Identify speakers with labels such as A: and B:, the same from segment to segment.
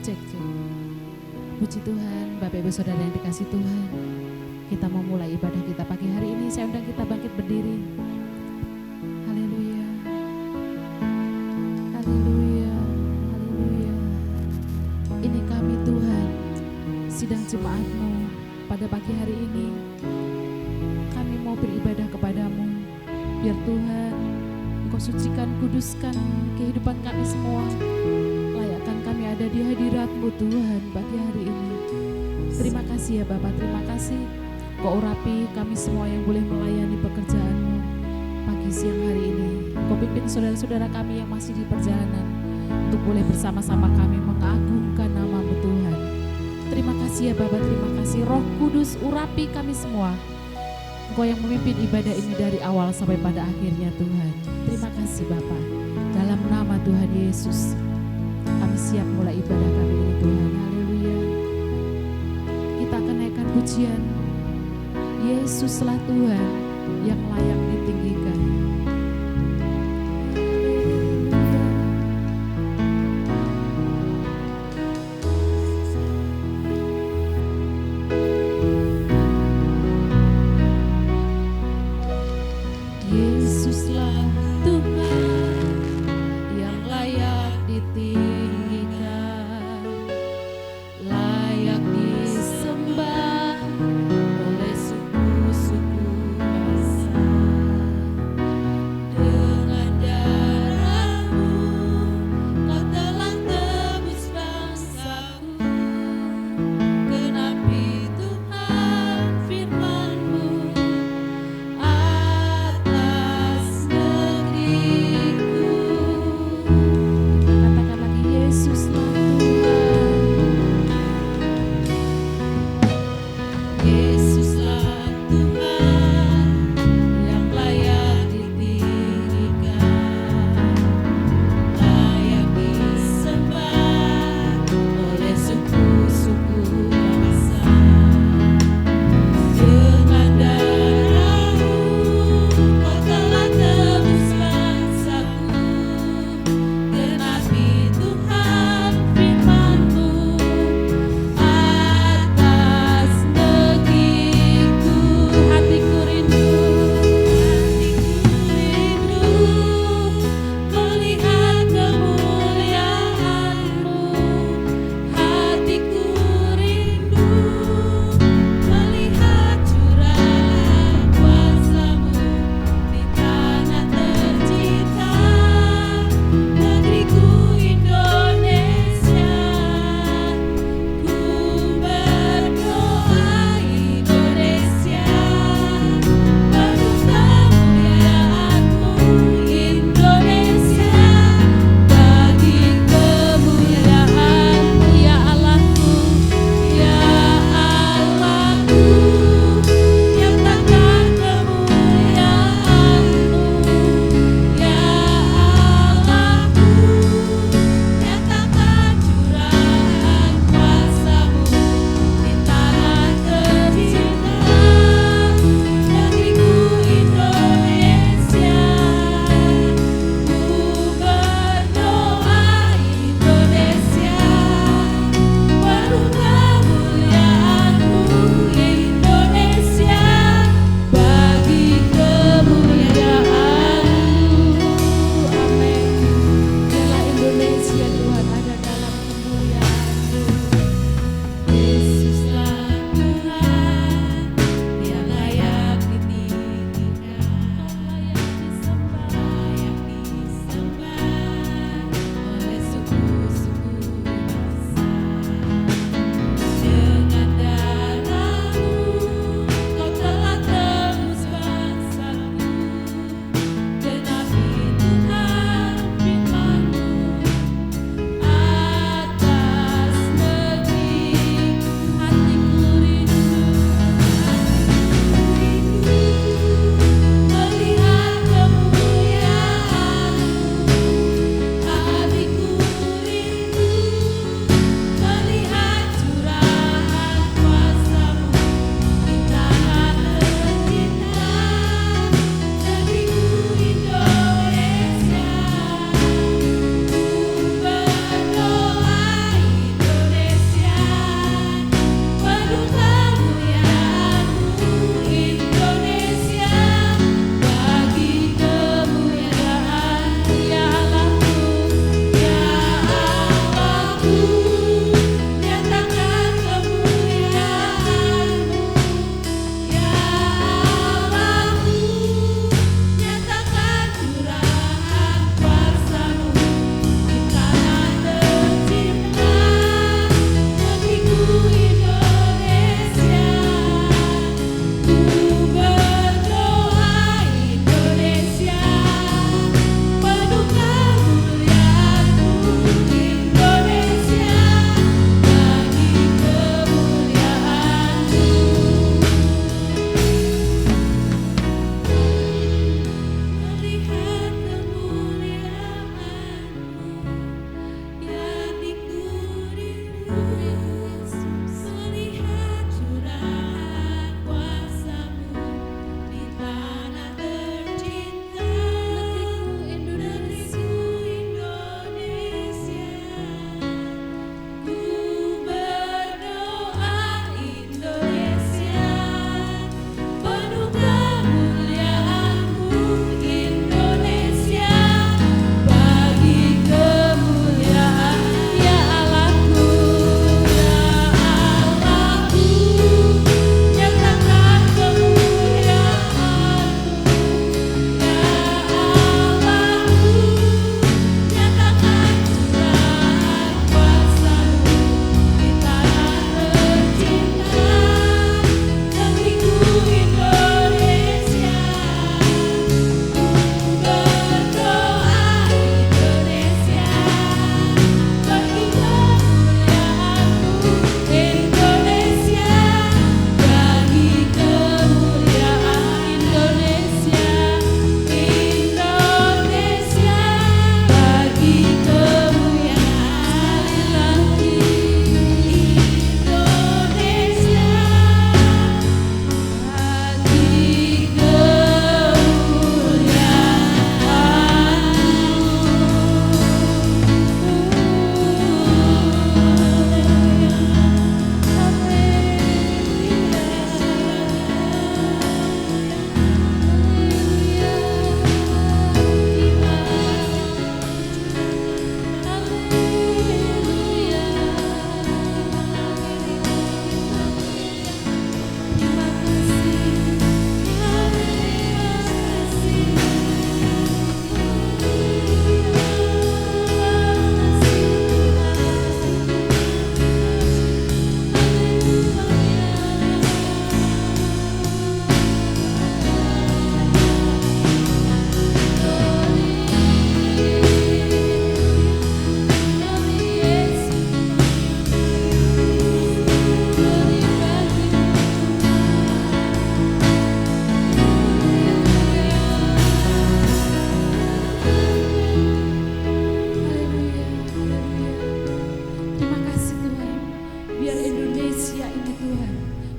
A: Cek. Puji Tuhan, Bapak Ibu Saudara yang dikasih Tuhan. Kita mau mulai ibadah kita pagi hari ini. Saya undang kita bangkit berdiri. Haleluya. Haleluya. Haleluya. Ini kami Tuhan, sidang jemaat-Mu pada pagi hari ini. Kami mau beribadah kepadamu. Biar Tuhan, Engkau sucikan, kuduskan kehidupan kami semua. Layakkan kami ada di hadirat-Mu Tuhan pagi hari ini. Terima kasih ya Bapak, terima kasih. Kau urapi kami semua yang boleh melayani pekerjaan-Mu pagi siang hari ini. Kau pimpin saudara-saudara kami yang masih di perjalanan untuk boleh bersama-sama kami mengagungkan nama-Mu Tuhan. Terima kasih ya Bapak, terima kasih. Roh Kudus urapi kami semua. Engkau yang memimpin ibadah ini dari awal sampai pada akhirnya Tuhan. Terima kasih Bapak. Dalam nama Tuhan Yesus, kami siap mulai ibadah kami ini Tuhan. Haleluya. Kita akan naikkan pujian. Yesuslah Tuhan yang layak ditinggikan. Yesuslah Tuhan yang layak ditinggikan, layak disembah oleh suku-suku bangsa.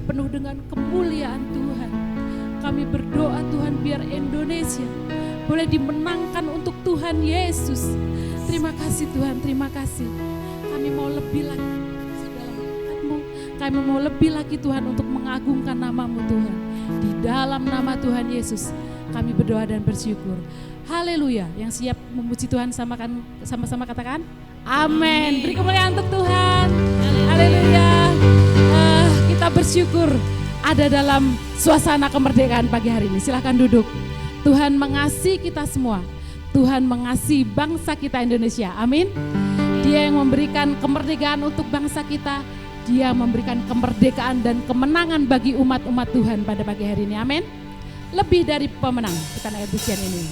A: penuh dengan kemuliaan Tuhan. Kami berdoa Tuhan biar Indonesia boleh dimenangkan untuk Tuhan Yesus. Terima kasih Tuhan, terima kasih. Kami mau lebih lagi dalam berkat-Mu. Kami mau lebih lagi Tuhan untuk mengagungkan nama-Mu Tuhan. Di dalam nama Tuhan Yesus kami berdoa dan bersyukur. Haleluya. Yang siap memuji Tuhan sama-sama katakan amin. Beri kemuliaan untuk Tuhan. Haleluya. Kita bersyukur ada dalam suasana kemerdekaan pagi hari ini. Silakan duduk. Tuhan mengasihi kita semua. Tuhan mengasihi bangsa kita Indonesia. Amin. Dia yang memberikan kemerdekaan untuk bangsa kita. Dia memberikan kemerdekaan dan kemenangan bagi umat-umat Tuhan pada pagi hari ini. Amin. Lebih dari pemenang. Kita naik pujian ini.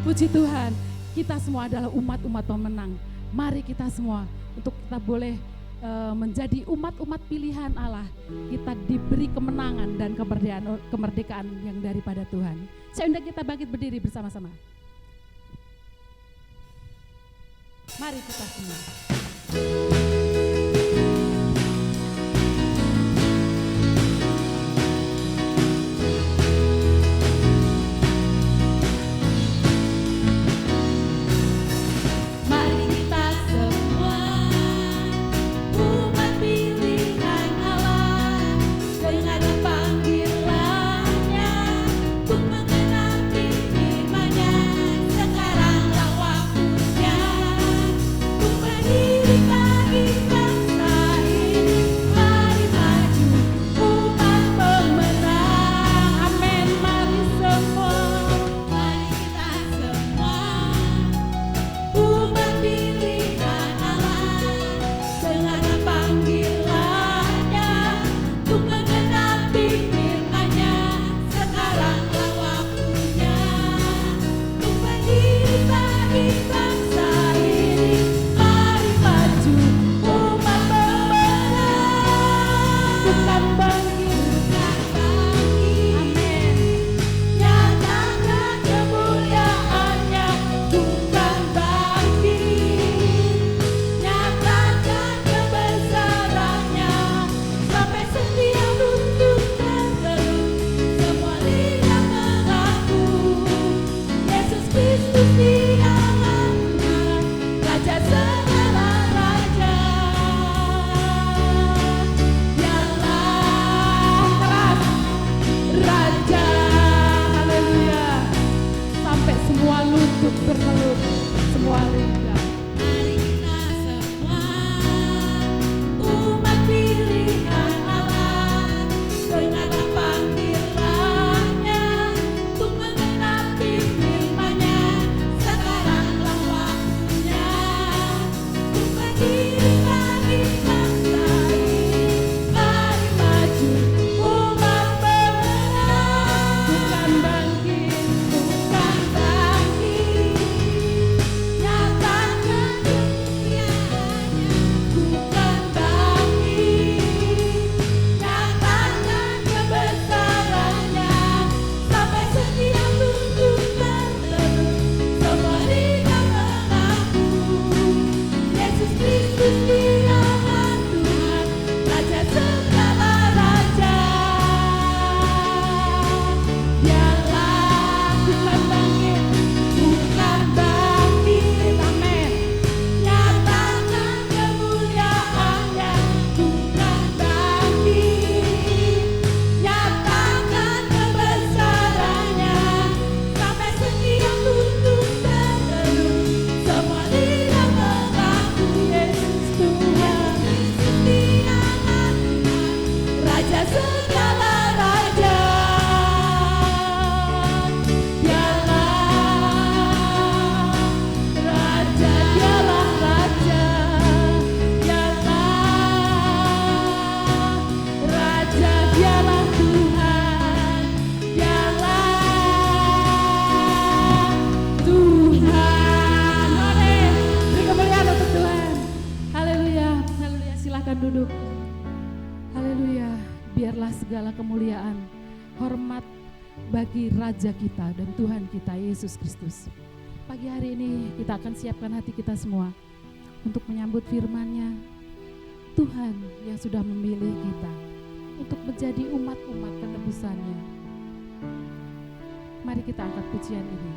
B: Puji Tuhan, kita semua adalah umat-umat pemenang. Mari kita semua untuk kita boleh menjadi umat-umat pilihan Allah. Kita diberi kemenangan dan kemerdekaan yang daripada Tuhan. Saya undang kita bangkit berdiri bersama-sama. Mari kita semua.
C: Pagi
B: bukan bangkit. Amin.
C: Nyatakan kemuliaannya, bukan bangkit. Nyatakan kebesarannya, sampai setiap lutut bertelut, semua lidah mengaku Yesus Kristus Dia Tuhan, Raja segala raja. Dialah
B: Keras. Raja, haleluya. Sampai semua lutut bertelut, semua lidah.
C: Mari kita semua umat pilihan Allah, dengarlah panggilannya untuk menggenapi firman-Nya. Sekaranglah waktunya untuk berdiri lagi bangsa ini. Mari maju umat pemenang,
B: Bukan bangkit.
C: bukan bangkit. Nyatakan kemuliaannya, bukan bangkit. Nyatakan kebesarannya, sampai setiap lutut bertelut, semua lidah mengaku Yesus Kristus Dia Tuhan, Raja segala raja. Dialah
B: Bukan bangkit.
C: bukan bangkit.
B: Amin.
C: Nyatakan kemuliaannya, bukan bangkit. Nyatakan kebesarannya, sampai setiap lutut bertelut, semua lidah mengaku Yesus Tuhan, Kristus Dia Tuhan, Raja segala raja. Dialah Raja, Dialah Raja, Dialah Raja, Dialah Tuhan, Dialah Tuhan.
B: Amin. Beri kemuliaan untuk Tuhan. Haleluya. Haleluya. Silakan duduk. Haleluya. Biarlah segala kemuliaan, hormat bagi Raja kita dan Tuhan kita Yesus Kristus. Pagi hari ini kita akan siapkan hati kita semua untuk menyambut firman-Nya. Tuhan yang sudah memilih kita untuk menjadi umat-umat penebusan-Nya. Mari kita angkat pujian ini.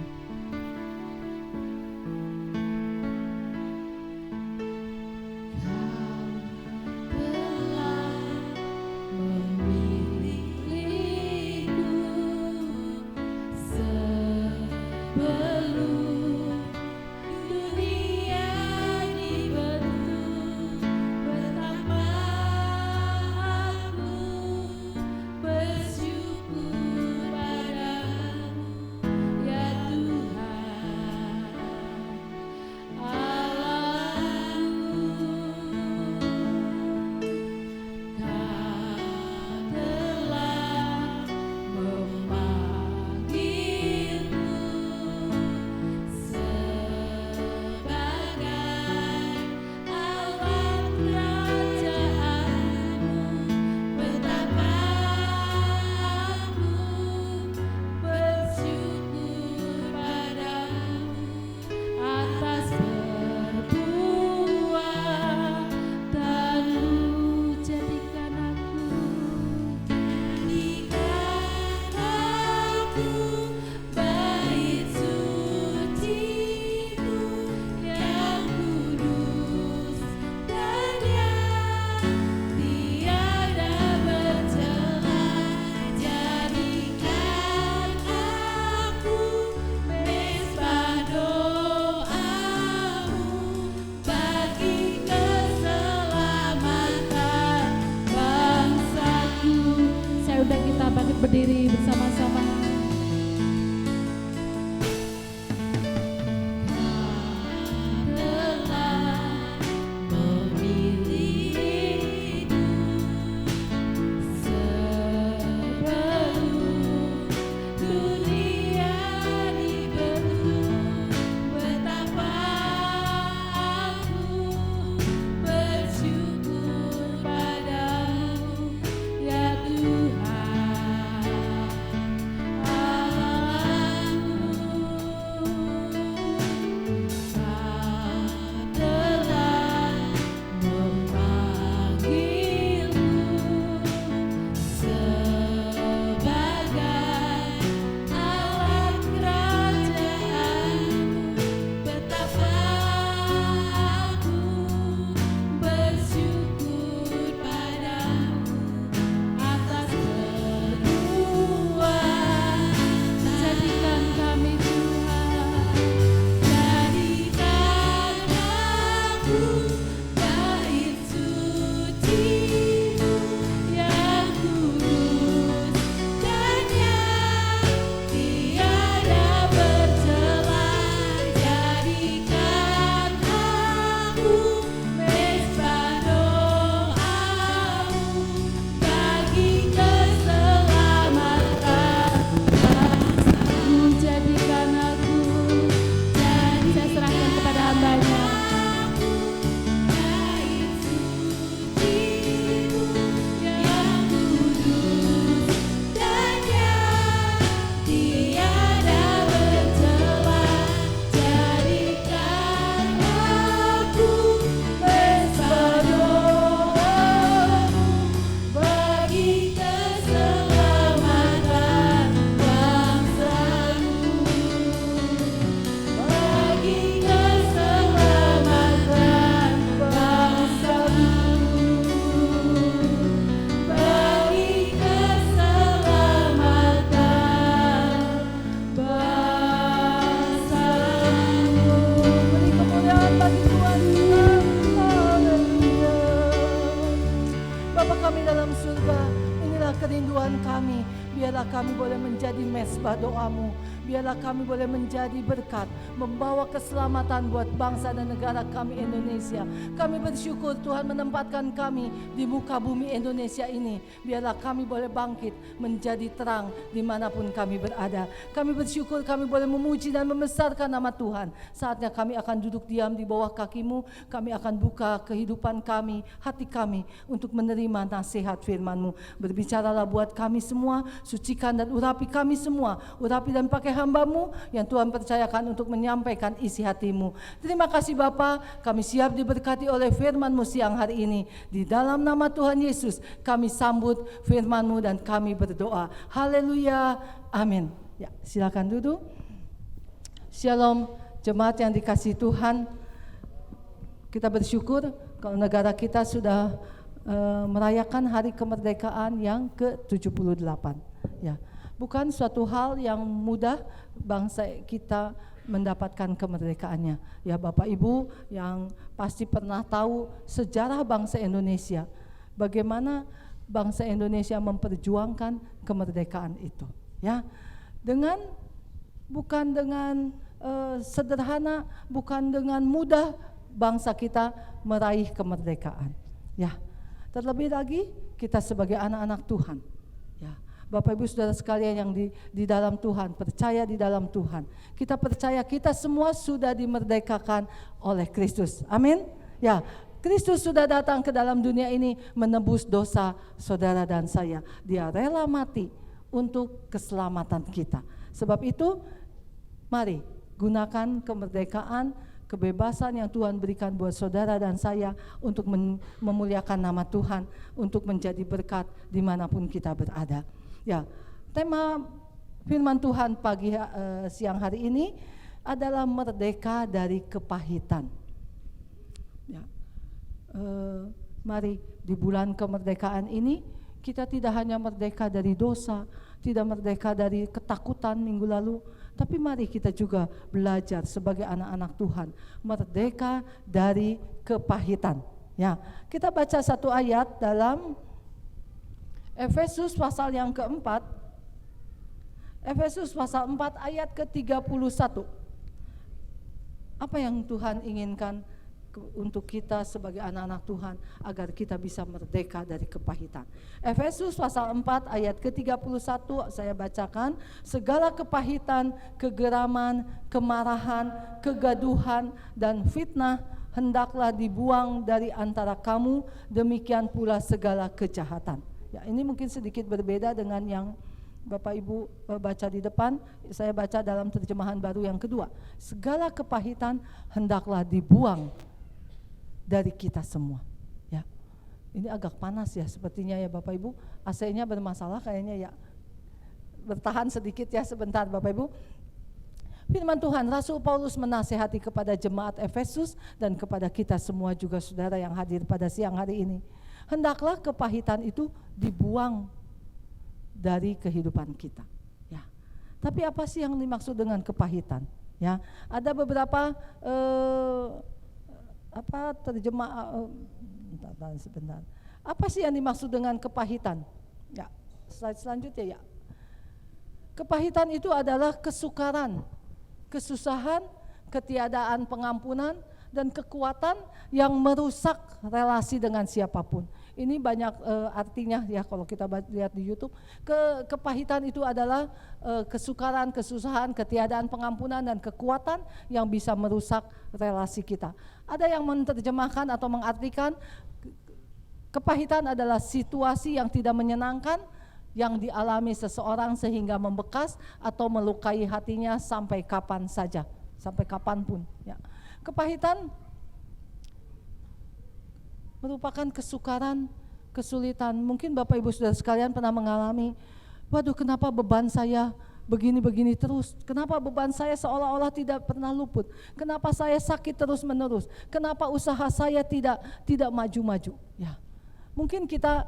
C: Telah memilihku sebelum dunia dibentuk. Betapa aku bersyukur padamu, ya Tuhan.
D: inilah kerinduan kami. Biarlah kami boleh menjadi mesbah doa-Mu. Biarlah kami boleh menjadi berkat, membawa keselamatan buat bangsa dan negara kami Indonesia. Kami bersyukur Tuhan menempatkan kami di muka bumi Indonesia ini. Biarlah kami boleh bangkit menjadi terang dimanapun kami berada. Kami bersyukur kami boleh memuji dan membesarkan nama Tuhan. Saatnya kami akan duduk diam di bawah kaki-Mu. Kami akan buka kehidupan kami, hati kami untuk menerima nasihat firman-Mu. Berbicaralah buat kami semua, sucikan dan urapi kami semua. Urapi dan pakai hamba-Mu yang Tuhan percayakan untuk menyampaikan isi hati-Mu. Terima kasih Bapa, kami siap diberkati oleh firman-Mu siang hari ini. Di dalam nama Tuhan Yesus kami sambut firman-Mu dan kami berdoa. Haleluya, amin. Ya, silakan duduk. Shalom jemaat yang dikasihi Tuhan. Kita bersyukur kalau negara kita sudah merayakan hari kemerdekaan yang ke-78. Ya. Bukan suatu hal yang mudah bangsa kita mendapatkan kemerdekaannya. Ya Bapak Ibu yang pasti pernah tahu sejarah bangsa Indonesia. Bagaimana bangsa Indonesia memperjuangkan kemerdekaan itu. Ya, bukan dengan sederhana, bukan dengan mudah bangsa kita meraih kemerdekaan. Ya, terlebih lagi kita sebagai anak-anak Tuhan. Ya. Bapak Ibu Saudara sekalian yang di dalam Tuhan, percaya di dalam Tuhan. Kita percaya kita semua sudah dimerdekakan oleh Kristus. Amin. Ya, Kristus sudah datang ke dalam dunia ini menebus dosa saudara dan saya. Dia rela mati untuk keselamatan kita. Sebab itu, mari gunakan kemerdekaan, kebebasan yang Tuhan berikan buat saudara dan saya untuk memuliakan nama Tuhan, untuk menjadi berkat dimanapun kita berada. Ya, tema firman Tuhan siang hari ini adalah merdeka dari kepahitan. Ya, mari di bulan kemerdekaan ini kita tidak hanya merdeka dari dosa, tidak merdeka dari ketakutan minggu lalu, tapi mari kita juga belajar sebagai anak-anak Tuhan merdeka dari kepahitan. Ya, kita baca satu ayat dalam Efesus pasal yang keempat, Efesus pasal 4 ayat ke-31. Apa yang Tuhan inginkan untuk kita sebagai anak-anak Tuhan agar kita bisa merdeka dari kepahitan. Efesus pasal 4 ayat ke-31 saya bacakan, segala kepahitan, kegeraman, kemarahan, kegaduhan dan fitnah hendaklah dibuang dari antara kamu, demikian pula segala kejahatan. Ya, ini mungkin sedikit berbeda dengan yang Bapak Ibu baca di depan. Saya baca dalam terjemahan baru yang kedua. Segala kepahitan hendaklah dibuang dari kita semua. Ya, ini agak panas ya sepertinya ya Bapak Ibu. AC-nya bermasalah kayaknya ya. Bertahan sedikit ya sebentar Bapak Ibu. Firman Tuhan, Rasul Paulus menasihati kepada jemaat Efesus dan kepada kita semua juga saudara yang hadir pada siang hari ini. Hendaklah kepahitan itu dibuang dari kehidupan kita. Ya. Tapi apa sih yang dimaksud dengan kepahitan? Ya, ada beberapa sebentar. Apa sih yang dimaksud dengan kepahitan? Ya, slide selanjutnya ya. Kepahitan itu adalah kesukaran, kesusahan, ketiadaan pengampunan, dan kekuatan yang merusak relasi dengan siapapun. Ini banyak artinya ya kalau kita lihat di YouTube. Kepahitan itu adalah kesukaran, kesusahan, ketiadaan pengampunan dan kekuatan yang bisa merusak relasi kita. Ada yang menerjemahkan atau mengartikan kepahitan adalah situasi yang tidak menyenangkan yang dialami seseorang sehingga membekas atau melukai hatinya sampai kapan saja, sampai kapanpun. Ya. Kepahitan merupakan kesukaran, kesulitan. Mungkin Bapak Ibu Saudara sekalian pernah mengalami, waduh kenapa beban saya begini-begini terus, kenapa beban saya seolah-olah tidak pernah luput, kenapa saya sakit terus menerus, kenapa usaha saya tidak maju-maju. Ya. Mungkin kita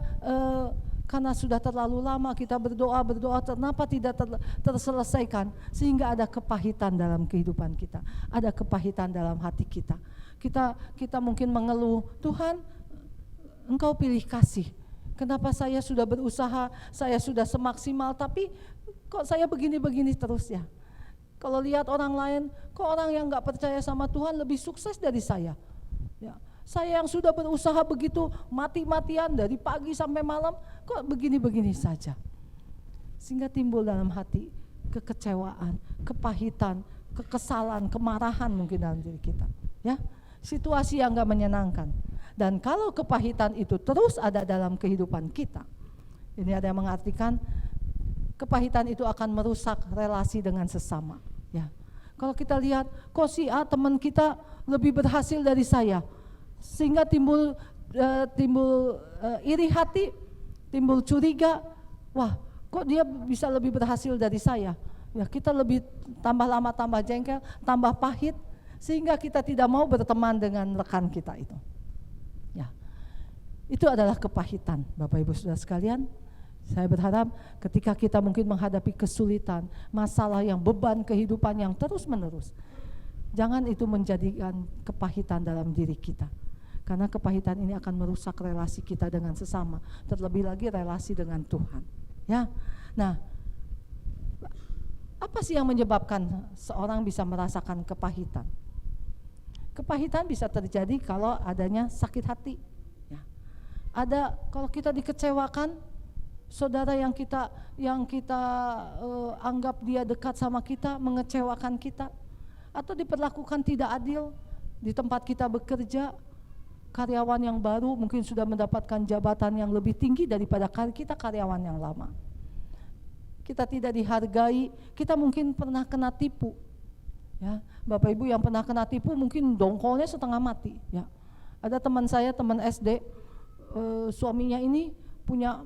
D: karena sudah terlalu lama kita berdoa, kenapa tidak terselesaikan, sehingga ada kepahitan dalam kehidupan kita, ada kepahitan dalam hati kita. Kita mungkin mengeluh, Tuhan Engkau pilih kasih, Kenapa saya sudah berusaha, saya sudah semaksimal, tapi kok saya begini-begini terus ya. Kalau lihat orang lain, kok orang yang gak percaya sama Tuhan lebih sukses dari saya. Ya, saya yang sudah berusaha begitu mati-matian dari pagi sampai malam, kok begini-begini saja. Sehingga timbul dalam hati kekecewaan, kepahitan, kekesalan, kemarahan mungkin dalam diri kita. Ya, situasi yang gak menyenangkan. Dan kalau kepahitan itu terus ada dalam kehidupan kita, ini ada yang mengartikan kepahitan itu akan merusak relasi dengan sesama. Ya, kalau kita lihat, kok si A teman kita lebih berhasil dari saya, sehingga timbul iri hati, timbul curiga, wah kok dia bisa lebih berhasil dari saya. Ya, kita lebih tambah lama tambah jengkel, tambah pahit, sehingga kita tidak mau berteman dengan rekan kita itu. Ya, itu adalah kepahitan, Bapak Ibu Saudara sekalian. Saya berharap ketika kita mungkin menghadapi kesulitan, masalah yang beban kehidupan yang terus menerus, jangan itu menjadikan kepahitan dalam diri kita. Karena kepahitan ini akan merusak relasi kita dengan sesama, terlebih lagi relasi dengan Tuhan. Ya, nah, apa sih yang menyebabkan seorang bisa merasakan kepahitan? Kepahitan bisa terjadi kalau adanya sakit hati. Ya. Ada kalau kita dikecewakan, saudara yang kita anggap dia dekat sama kita mengecewakan kita, atau diperlakukan tidak adil di tempat kita bekerja, karyawan yang baru mungkin sudah mendapatkan jabatan yang lebih tinggi daripada kita karyawan yang lama. Kita tidak dihargai, kita mungkin pernah kena tipu. Ya, Bapak Ibu yang pernah kena tipu mungkin dongkolnya setengah mati. Ya, ada teman saya, teman SD, suaminya ini punya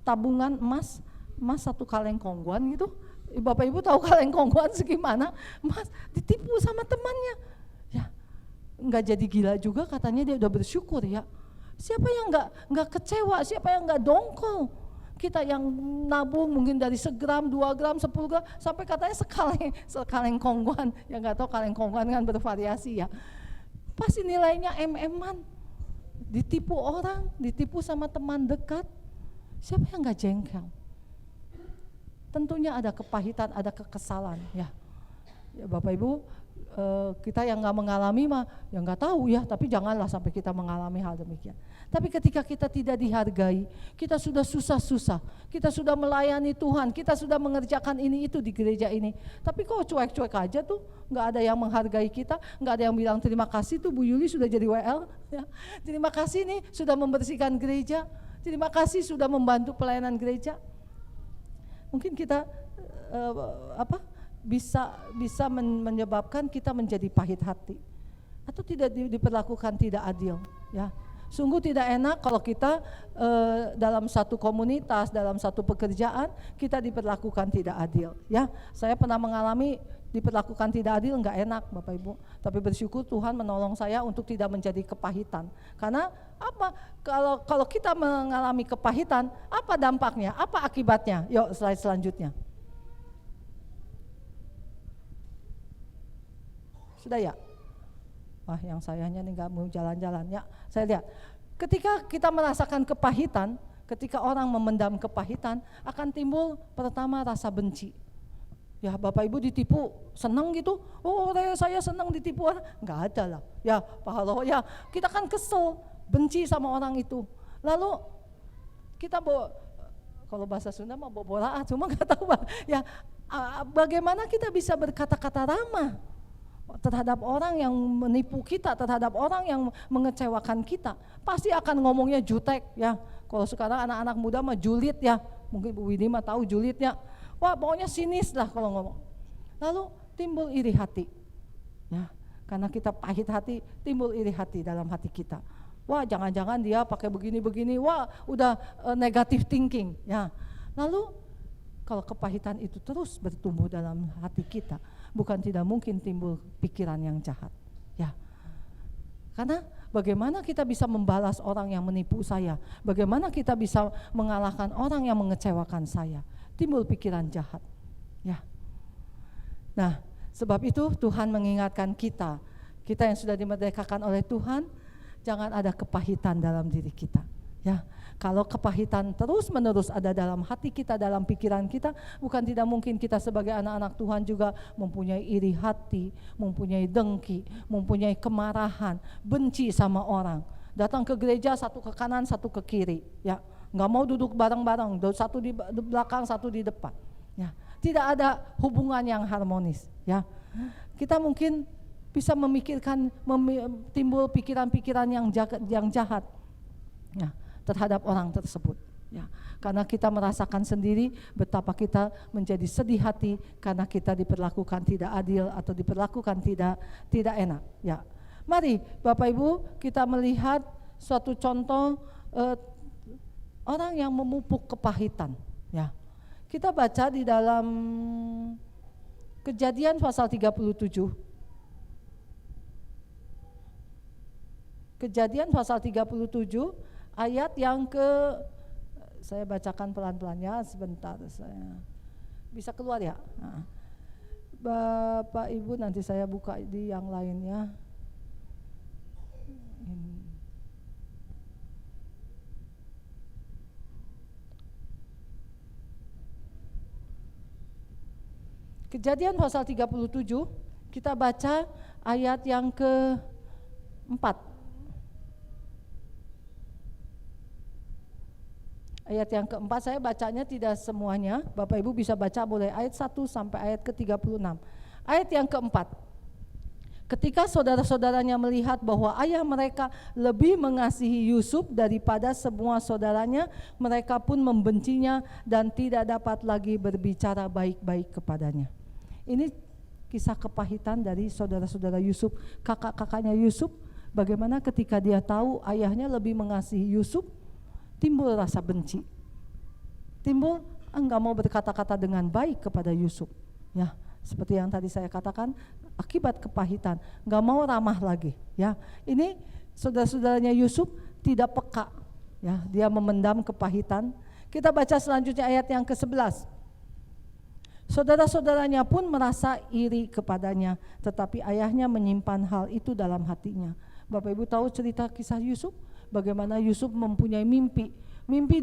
D: tabungan emas 1 kaleng kongguan gitu. Bapak Ibu tahu kaleng kongguan segimana? Mas ditipu sama temannya. Ya, nggak jadi gila juga, katanya dia udah bersyukur ya. Siapa yang nggak kecewa? Siapa yang nggak dongkol? Kita yang nabung mungkin dari 1 gram, 2 gram, 10 gram, sampai katanya sekaleng kongguan. Ya nggak tahu, kaleng kongguan kan bervariasi ya. Pasti nilainya MM-an. Ditipu orang, ditipu sama teman dekat. Siapa yang nggak jengkel? Tentunya ada kepahitan, ada kekesalan ya. Ya Bapak Ibu, kita yang nggak mengalami mah ya nggak tahu ya, tapi janganlah sampai kita mengalami hal demikian. Tapi ketika kita tidak dihargai, kita sudah susah-susah, kita sudah melayani Tuhan, kita sudah mengerjakan ini itu di gereja ini, tapi kok cuek-cuek aja tuh, nggak ada yang menghargai kita, nggak ada yang bilang terima kasih tuh Bu Yuli sudah jadi WL, ya. Terima kasih nih sudah membersihkan gereja, terima kasih sudah membantu pelayanan gereja. Mungkin kita bisa menyebabkan kita menjadi pahit hati atau tidak diperlakukan tidak adil ya. Sungguh tidak enak kalau kita dalam satu komunitas, dalam satu pekerjaan kita diperlakukan tidak adil ya. Saya pernah mengalami diperlakukan tidak adil, enggak enak Bapak Ibu, tapi bersyukur Tuhan menolong saya untuk tidak menjadi kepahitan. Karena apa? Kalau kita mengalami kepahitan, apa dampaknya? Apa akibatnya? Yuk slide selanjutnya. Sudah ya? Wah, yang sayanya nih gak mau jalan-jalan ya. Saya lihat, ketika kita merasakan kepahitan, ketika orang memendam kepahitan, akan timbul pertama rasa benci. Ya Bapak Ibu ditipu, senang gitu, oh saya senang ditipu, nggak ada lah. Ya Pak Halo, ya kita kan kesel, benci sama orang itu. Lalu kita kalau bahasa Sunda mah bobola, cuma nggak tahu ya bagaimana kita bisa berkata-kata ramah terhadap orang yang menipu kita, terhadap orang yang mengecewakan kita. Pasti akan ngomongnya jutek ya. Kalau sekarang anak-anak muda mah julid ya, mungkin Bu Widi mah tahu julidnya. Wah pokoknya sinis lah kalau ngomong. Lalu timbul iri hati ya, karena kita pahit hati, timbul iri hati dalam hati kita. Wah jangan-jangan dia pakai begini-begini, wah udah negative thinking ya. Lalu kalau kepahitan itu terus bertumbuh dalam hati kita, bukan tidak mungkin timbul pikiran yang jahat ya. Karena bagaimana kita bisa membalas orang yang menipu saya, bagaimana kita bisa mengalahkan orang yang mengecewakan saya, timbul pikiran jahat ya. Nah sebab itu Tuhan mengingatkan kita yang sudah dimerdekakan oleh Tuhan, jangan ada kepahitan dalam diri kita Ya, kalau kepahitan terus-menerus ada dalam hati kita, dalam pikiran kita, bukan tidak mungkin kita sebagai anak-anak Tuhan juga mempunyai iri hati, mempunyai dengki, mempunyai kemarahan, benci sama orang. Datang ke gereja satu ke kanan, satu ke kiri, ya, nggak mau duduk bareng-bareng, satu di belakang, satu di depan. Ya, tidak ada hubungan yang harmonis. Ya, kita mungkin bisa memikirkan, timbul pikiran-pikiran yang jahat. Ya, terhadap orang tersebut, ya, karena kita merasakan sendiri betapa kita menjadi sedih hati karena kita diperlakukan tidak adil atau diperlakukan tidak enak. Ya, mari Bapak Ibu kita melihat suatu contoh orang yang memupuk kepahitan. Ya, kita baca di dalam Kejadian pasal 37. Kejadian pasal 37. Ayat yang saya bacakan pelan-pelan ya, sebentar saya bisa keluar ya. Nah, Bapak Ibu nanti saya buka di yang lainnya. Kejadian pasal 37 kita baca ayat yang ke-4. Ayat yang keempat saya bacanya tidak semuanya, Bapak Ibu bisa baca mulai ayat 1 sampai ayat ke-36. Ayat yang keempat, ketika saudara-saudaranya melihat bahwa ayah mereka lebih mengasihi Yusuf daripada semua saudaranya, mereka pun membencinya dan tidak dapat lagi berbicara baik-baik kepadanya. Ini kisah kepahitan dari saudara-saudara Yusuf, kakak-kakaknya Yusuf, bagaimana ketika dia tahu ayahnya lebih mengasihi Yusuf, timbul rasa benci, timbul enggak mau berkata-kata dengan baik kepada Yusuf. Ya, seperti yang tadi saya katakan, akibat kepahitan, enggak mau ramah lagi. Ya, ini saudara-saudaranya Yusuf tidak peka. Ya, dia memendam kepahitan. Kita baca selanjutnya ayat yang ke-11. Saudara-saudaranya pun merasa iri kepadanya, tetapi ayahnya menyimpan hal itu dalam hatinya. Bapak Ibu tahu cerita kisah Yusuf? Bagaimana Yusuf mempunyai mimpi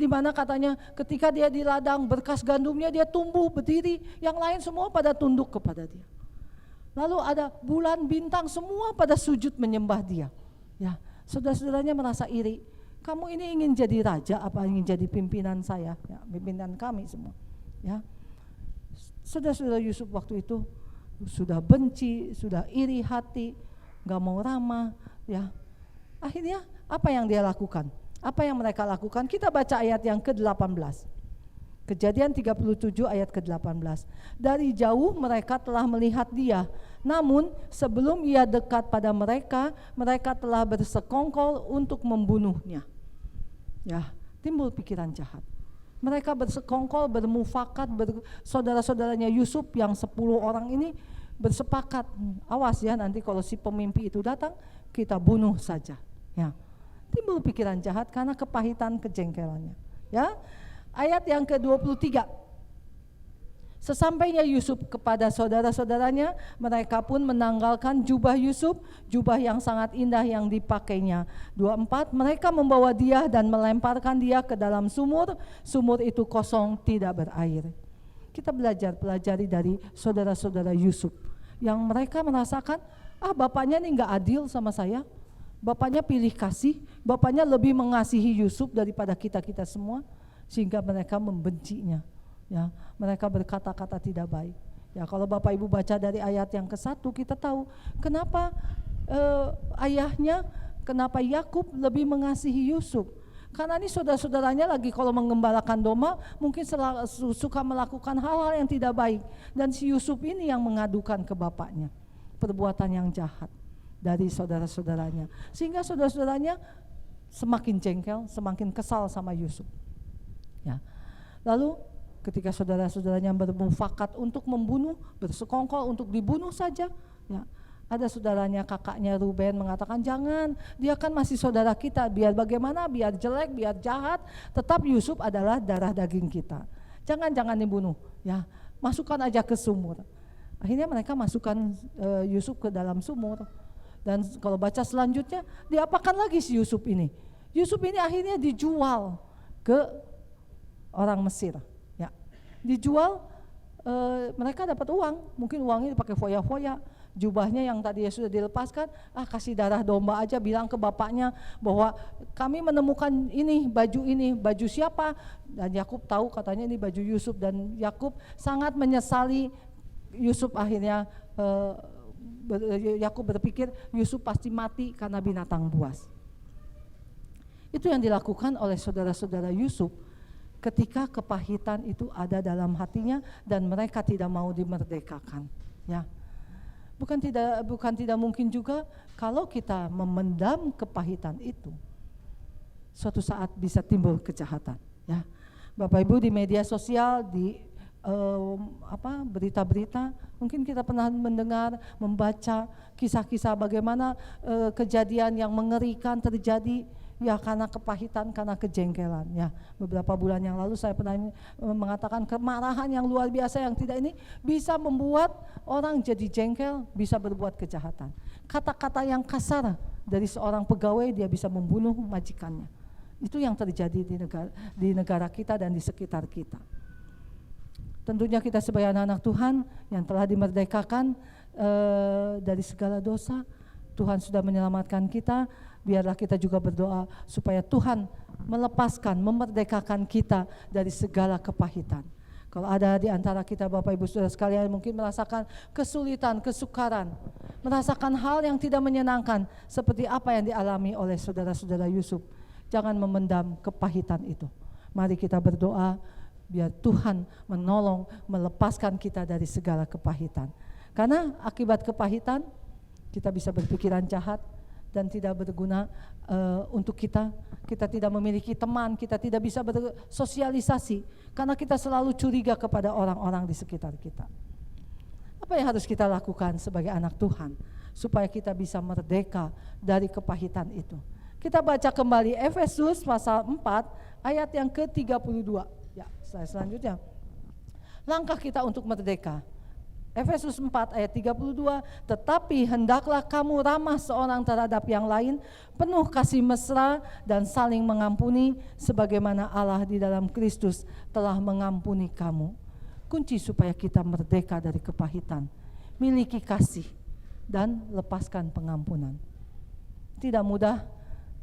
D: di mana katanya ketika dia di ladang berkas gandumnya dia tumbuh berdiri, yang lain semua pada tunduk kepada dia. Lalu ada bulan bintang semua pada sujud menyembah dia. Ya, saudara-saudaranya merasa iri. Kamu ini ingin jadi raja apa ingin jadi pimpinan saya? Ya, pimpinan kami semua. Ya, saudara-saudara Yusuf waktu itu sudah benci, sudah iri hati, nggak mau ramah. Ya, akhirnya apa yang dia lakukan? Apa yang mereka lakukan? Kita baca ayat yang ke-18. Kejadian 37 ayat ke-18. Dari jauh mereka telah melihat dia, namun sebelum ia dekat pada mereka, mereka telah bersekongkol untuk membunuhnya. Ya, timbul pikiran jahat. Mereka bersekongkol, bermufakat, saudara-saudaranya Yusuf yang 10 orang ini bersepakat, awas ya nanti kalau si pemimpi itu datang, kita bunuh saja. Ya. Timbul pikiran jahat karena kepahitan kejengkelannya. Ya. Ayat yang ke-23. Sesampainya Yusuf kepada saudara-saudaranya, mereka pun menanggalkan jubah Yusuf, jubah yang sangat indah yang dipakainya. 24, mereka membawa dia dan melemparkan dia ke dalam sumur, sumur itu kosong tidak berair. Kita pelajari dari saudara-saudara Yusuf yang mereka merasakan, bapaknya ini enggak adil sama saya. Bapaknya pilih kasih, bapaknya lebih mengasihi Yusuf daripada kita-kita semua, sehingga mereka membencinya. Ya, mereka berkata-kata tidak baik. Ya, kalau Bapak Ibu baca dari ayat yang ke-1 kita tahu kenapa ayahnya, kenapa Yakub lebih mengasihi Yusuf. Karena ini saudara-saudaranya lagi kalau mengembalakan domba mungkin suka melakukan hal-hal yang tidak baik, dan si Yusuf ini yang mengadukan ke bapaknya perbuatan yang jahat dari saudara-saudaranya, sehingga saudara-saudaranya semakin jengkel, semakin kesal sama Yusuf. Ya. Lalu ketika saudara-saudaranya bermufakat untuk membunuh, bersekongkol untuk dibunuh saja, ya, ada saudaranya, kakaknya Ruben mengatakan jangan, dia kan masih saudara kita, biar bagaimana, biar jelek, biar jahat, tetap Yusuf adalah darah daging kita. Jangan dibunuh, ya, masukkan aja ke sumur. Akhirnya mereka masukkan Yusuf ke dalam sumur. Dan kalau baca selanjutnya, diapakan lagi si Yusuf ini? Yusuf ini akhirnya dijual ke orang Mesir. Ya, dijual, mereka dapat uang, mungkin uangnya dipakai foya-foya. Jubahnya yang tadi sudah dilepaskan, kasih darah domba aja, bilang ke bapaknya bahwa kami menemukan ini, baju siapa? Dan Yakub tahu katanya ini baju Yusuf, dan Yakub sangat menyesali. Yusuf akhirnya, Yakub berpikir Yusuf pasti mati karena binatang buas. Itu yang dilakukan oleh saudara-saudara Yusuf ketika kepahitan itu ada dalam hatinya dan mereka tidak mau dimerdekakan. Ya. Bukan tidak mungkin juga kalau kita memendam kepahitan itu, suatu saat bisa timbul kejahatan. Ya, Bapak Ibu, di media sosial, di berita-berita, mungkin kita pernah mendengar, membaca kisah-kisah bagaimana kejadian yang mengerikan terjadi. Ya, karena kepahitan, karena kejengkelan. Ya, beberapa bulan yang lalu saya pernah mengatakan kemarahan yang luar biasa yang tidak ini bisa membuat orang jadi jengkel, bisa berbuat kejahatan. Kata-kata yang kasar dari seorang pegawai, dia bisa membunuh majikannya. Itu yang terjadi di negara kita dan di sekitar kita. Tentunya kita sebagai anak-anak Tuhan yang telah dimerdekakan dari segala dosa, Tuhan sudah menyelamatkan kita. Biarlah kita juga berdoa supaya Tuhan melepaskan, memerdekakan kita dari segala kepahitan. Kalau ada di antara kita Bapak Ibu Saudara sekalian mungkin merasakan kesulitan, kesukaran, merasakan hal yang tidak menyenangkan seperti apa yang dialami oleh saudara-saudara Yusuf, jangan memendam kepahitan itu. Mari kita berdoa biar Tuhan menolong, melepaskan kita dari segala kepahitan. Karena akibat kepahitan kita bisa berpikiran jahat dan tidak berguna untuk kita. Kita tidak memiliki teman, kita tidak bisa bersosialisasi karena kita selalu curiga kepada orang-orang di sekitar kita. Apa yang harus kita lakukan sebagai anak Tuhan supaya kita bisa merdeka dari kepahitan itu? Kita baca kembali Efesus pasal 4 ayat yang ke-32. Ya, slide selanjutnya. Langkah kita untuk merdeka. Efesus 4 ayat 32, tetapi hendaklah kamu ramah seorang terhadap yang lain, penuh kasih mesra dan saling mengampuni, sebagaimana Allah di dalam Kristus telah mengampuni kamu. Kunci supaya kita merdeka dari kepahitan, miliki kasih dan lepaskan pengampunan. Tidak mudah,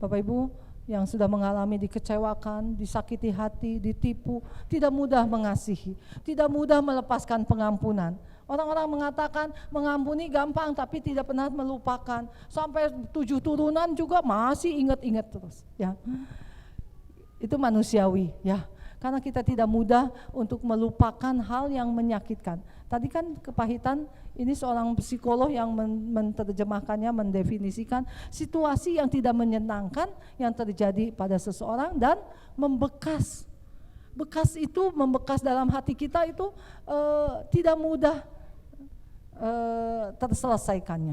D: Bapak Ibu yang sudah mengalami dikecewakan, disakiti hati, ditipu, tidak mudah mengasihi, tidak mudah melepaskan pengampunan. Orang-orang mengatakan mengampuni gampang tapi tidak pernah melupakan. Sampai 7 turunan juga masih ingat-ingat terus. Ya, itu manusiawi. Ya, karena kita tidak mudah untuk melupakan hal yang menyakitkan. Tadi kan kepahitan ini seorang psikolog yang menerjemahkannya, mendefinisikan situasi yang tidak menyenangkan yang terjadi pada seseorang dan membekas. Bekas itu membekas dalam hati kita itu tidak mudah terselesaikannya.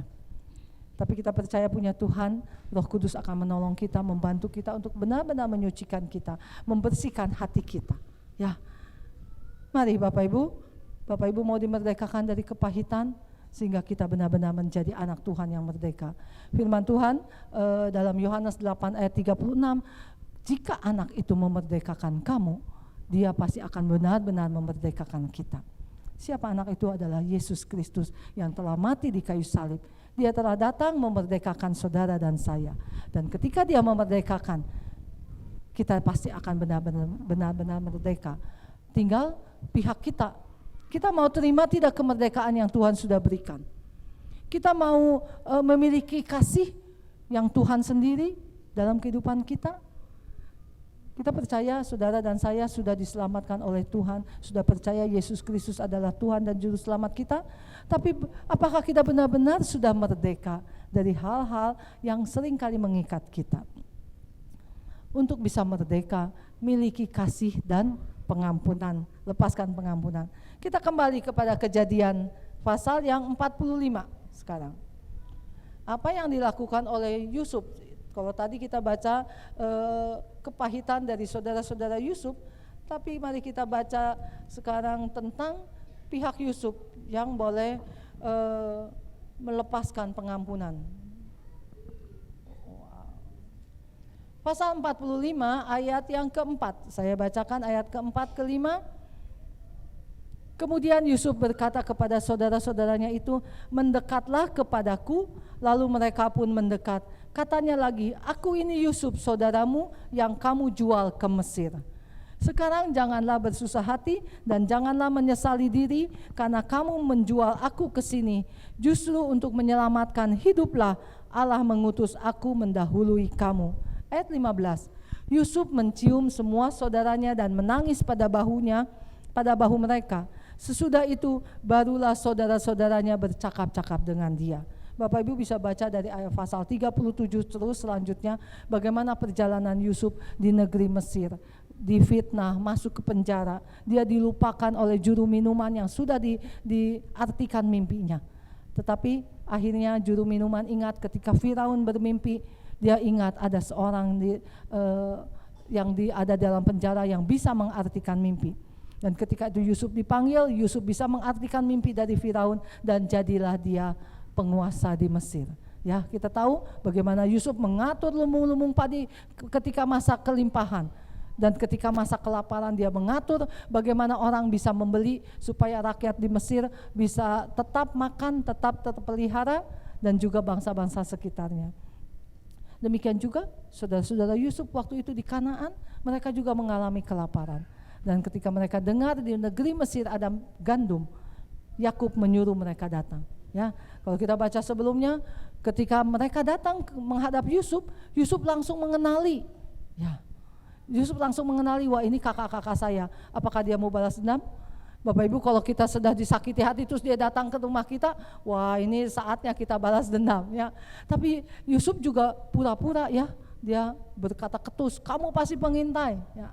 D: Tapi kita percaya punya Tuhan, Roh Kudus akan menolong kita, membantu kita untuk benar-benar menyucikan kita, membersihkan hati kita. Ya, mari Bapak Ibu mau dimerdekakan dari kepahitan sehingga kita benar-benar menjadi anak Tuhan yang merdeka. Firman Tuhan dalam Yohanes 8 ayat 36, jika anak itu memerdekakan kamu, dia pasti akan benar-benar memerdekakan kita. Siapa anak itu? Adalah Yesus Kristus yang telah mati di kayu salib. Dia telah datang memerdekakan saudara dan saya. Dan ketika dia memerdekakan, kita pasti akan benar-benar merdeka. Tinggal pihak kita mau terima tidak kemerdekaan yang Tuhan sudah berikan. Kita mau memiliki kasih yang Tuhan sendiri dalam kehidupan kita. Kita percaya saudara dan saya sudah diselamatkan oleh Tuhan, sudah percaya Yesus Kristus adalah Tuhan dan Juru Selamat kita. Tapi apakah kita benar-benar sudah merdeka dari hal-hal yang seringkali mengikat kita? Untuk bisa merdeka, miliki kasih dan pengampunan, lepaskan pengampunan. Kita kembali kepada Kejadian pasal yang 45 sekarang. Apa yang dilakukan oleh Yusuf? Kalau tadi kita baca kepahitan dari saudara-saudara Yusuf, tapi mari kita baca sekarang tentang pihak Yusuf yang boleh melepaskan pengampunan. Pasal 45 ayat yang keempat. Saya bacakan ayat keempat, kelima. Kemudian Yusuf berkata kepada saudara-saudaranya itu, mendekatlah kepadaku. Lalu mereka pun mendekat. Katanya lagi, aku ini Yusuf saudaramu yang kamu jual ke Mesir. Sekarang janganlah bersusah hati dan janganlah menyesali diri karena kamu menjual aku ke sini. Justru untuk menyelamatkan hiduplah Allah mengutus aku mendahului kamu. Ayat 15. Yusuf mencium semua saudaranya dan menangis pada bahu mereka. Sesudah itu barulah saudara-saudaranya bercakap-cakap dengan dia. Bapak Ibu bisa baca dari ayat pasal 37 terus selanjutnya bagaimana perjalanan Yusuf di negeri Mesir. Difitnah, masuk ke penjara, dia dilupakan oleh juru minuman yang sudah diartikan mimpinya. Tetapi akhirnya juru minuman ingat ketika Firaun bermimpi, dia ingat ada seorang yang ada dalam penjara yang bisa mengartikan mimpi. Dan ketika itu Yusuf dipanggil, Yusuf bisa mengartikan mimpi dari Firaun dan jadilah dia penguasa di Mesir. Ya, kita tahu bagaimana Yusuf mengatur lumbung-lumbung padi ketika masa kelimpahan. Dan ketika masa kelaparan dia mengatur bagaimana orang bisa membeli supaya rakyat di Mesir bisa tetap makan, tetap terpelihara dan juga bangsa-bangsa sekitarnya. Demikian juga saudara-saudara Yusuf waktu itu di Kanaan, mereka juga mengalami kelaparan. Dan ketika mereka dengar di negeri Mesir ada gandum, Yakub menyuruh mereka datang. Ya, kalau kita baca sebelumnya, ketika mereka datang menghadap Yusuf, Yusuf langsung mengenali. Ya, Yusuf langsung mengenali, wah ini kakak-kakak saya. Apakah dia mau balas dendam? Bapak Ibu, kalau kita sudah disakiti hati terus dia datang ke rumah kita, wah ini saatnya kita balas dendam. Ya, tapi Yusuf juga pura-pura ya, dia berkata ketus, kamu pasti pengintai. Ya.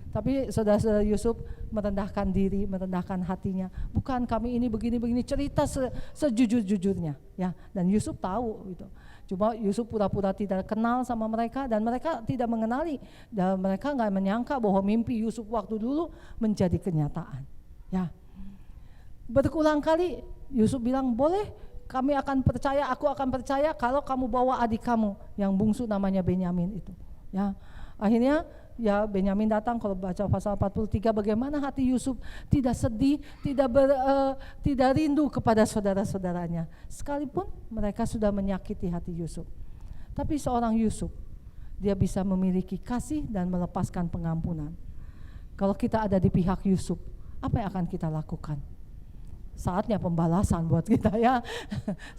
D: Tapi saudara-saudara Yusuf merendahkan diri, merendahkan hatinya. Bukan kami ini begini-begini, cerita sejujur-jujurnya. Ya, dan Yusuf tahu itu. Cuma Yusuf pura-pura tidak kenal sama mereka dan mereka tidak mengenali. Dan mereka nggak menyangka bahwa mimpi Yusuf waktu dulu menjadi kenyataan. Ya, berulang kali Yusuf bilang boleh, kami akan percaya, aku akan percaya kalau kamu bawa adik kamu yang bungsu namanya Benyamin itu. Ya, akhirnya ya Benyamin datang. Kalau baca pasal 43 bagaimana hati Yusuf tidak sedih, tidak rindu kepada saudara-saudaranya sekalipun mereka sudah menyakiti hati Yusuf. Tapi seorang Yusuf, dia bisa memiliki kasih dan melepaskan pengampunan. Kalau kita ada di pihak Yusuf, apa yang akan kita lakukan? Saatnya pembalasan buat kita ya.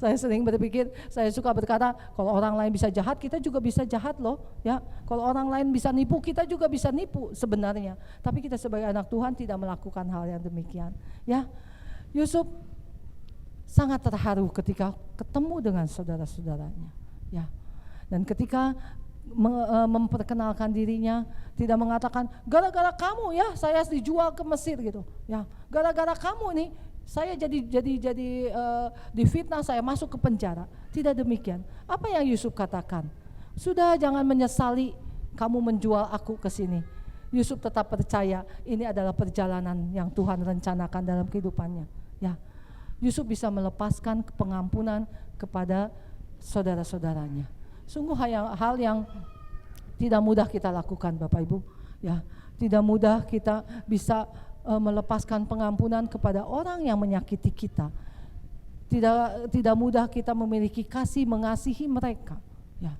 D: Saya sering berpikir, saya suka berkata, kalau orang lain bisa jahat, kita juga bisa jahat loh. Ya, kalau orang lain bisa nipu, kita juga bisa nipu sebenarnya. Tapi kita sebagai anak Tuhan tidak melakukan hal yang demikian. Ya, Yusuf sangat terharu ketika ketemu dengan saudara-saudaranya. Ya, dan ketika memperkenalkan dirinya, tidak mengatakan gara-gara kamu ya saya dijual ke Mesir gitu. Ya, gara-gara kamu nih saya jadi difitnah, saya masuk ke penjara. Tidak demikian. Apa yang Yusuf katakan? Sudah, jangan menyesali kamu menjual aku ke sini. Yusuf tetap percaya ini adalah perjalanan yang Tuhan rencanakan dalam kehidupannya. Ya, Yusuf bisa melepaskan pengampunan kepada saudara-saudaranya. Sungguh hal yang tidak mudah kita lakukan, Bapak Ibu. Ya, tidak mudah kita bisa melepaskan pengampunan kepada orang yang menyakiti kita. Tidak mudah kita memiliki kasih mengasihi mereka. Ya,